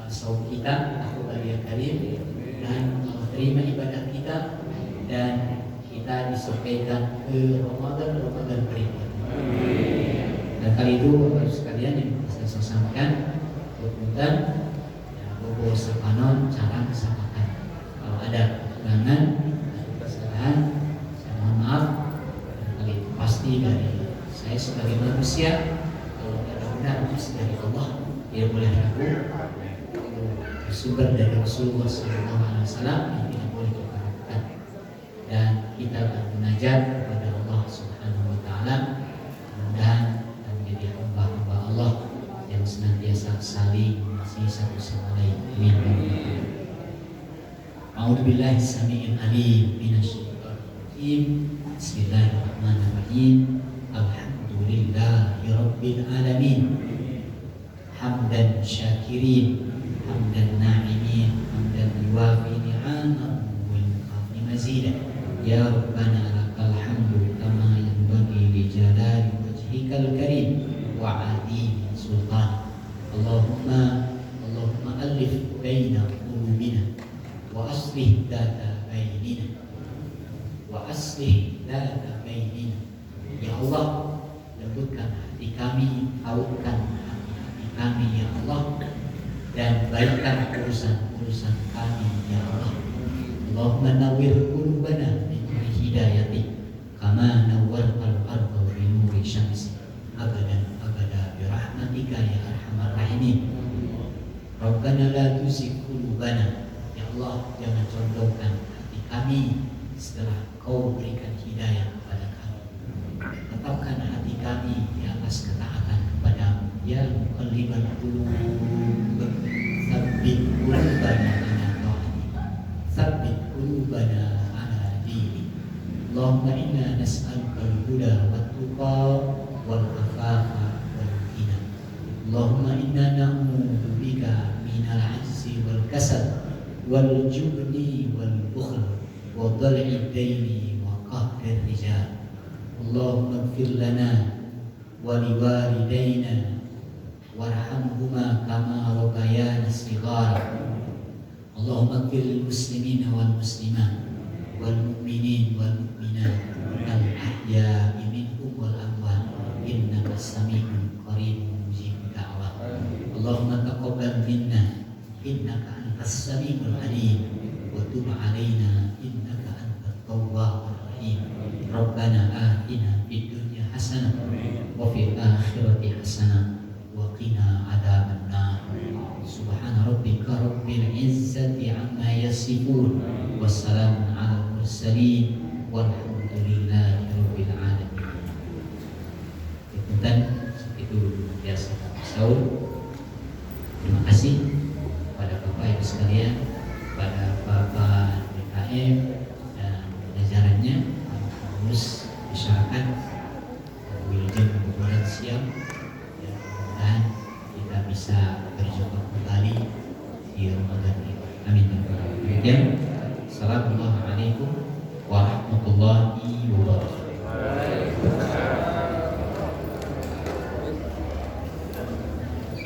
S1: saum kita, aku kalian karim, dan Allah terima ibadah kita, dan kita disampaikan ke Ramadan berikutnya. Dan kali itu Bapak sekalian yang saya sampaikan, kemudian Bobo Sapanon cara kesampaikan. Kalau ada kekurangan, ada kesalahan, saya mohon maaf. Dan kali itu pasti dari saya sebagai manusia. Kalau benar pasti dari Allah, tidak boleh ragu. Bersumber dari Rasulullah SAW yang tidak boleh kita lakukan. Dan kita bermunajat kepada Allah Subhanahu wa taala, mudah-mudahan kita menjadi hamba-hamba Allah yang senantiasa saling mengasihi satu sama lain. Amin. A'udzubillahi samii'il 'aliim minasyaitonir rajim. Bismillahirrahmanirrahim. Alhamdulillahi rabbil alamin. Hamdan syakirin, hamdan na'imin, hamdan yuwafi ni'amahu wa yukafi mazidah. Ya Rabbana lakal hamdu kama yanbaghi li jalali wajhikal karim wa 'azimi sultan. Allahumma alif baina qulubina wa aslih data bainina wa aslih data bainina. Ya Allah, lembutkan hati kami, autkan hati kami ya Allah, dan baikkan urusan-urusan kami ya Allah. Allahumma nawwir qulubana bi nuri hidayati kama nawwartal arda bi nuri syamsi abadan abada bi rahmatika ya arhamar rahimin. Rabbana la tuzigh qulubana, ya Allah jangan condongkan hati kami setelah Kau berikan hidayah kepada kami. Tetapkan hati kami di atas ketaatan kepadamu ya muqallibal qulub. Tsabbit qulubana ala ta'atik, tsabbit qulubana ala dinik. Allahumma inna nas'aluka al-huda wat-tuqa wal-afafa wal-ghina. Allahumma inna na'udzu bika minal 'ajzi wal-kasal wal-jubni wal-bukhl wa dhal'i ad-daini wa qahri ar-rijal. Allahumma ighfir lana wa liwalidayna warhamhuma kama rabbayana shighara. Allahumma ighfir lil muslimina wal muslimat wal mu'minin wal mu'minat al ahya'i minhum wal amwat innaka sami'un qaribun mujibud da'wat. Allahumma taqabbal minna innaka antas sami'ul alim wa tub 'alaina innaka antat tawwabur rahim. Rabbana atina fid dunya hasanah wa fil akhirati hasanah wa qina adzabannar. Subhana rabbika rabbil izzati amma yasifun wassalamun 'alal mursalin walhamdulillahi rabbil alamin. Dan itu biasa sahur. Terima kasih pada Bapak Ibu sekalian, pada Bapak BKM dan jajarannya, pengurus masyarakat, Wilujeng Kabupaten Siak. Dan kita bisa berjumpa kembali di Ramadan ini. Amin. Demikian. Assalamualaikum warahmatullahi wabarakatuh.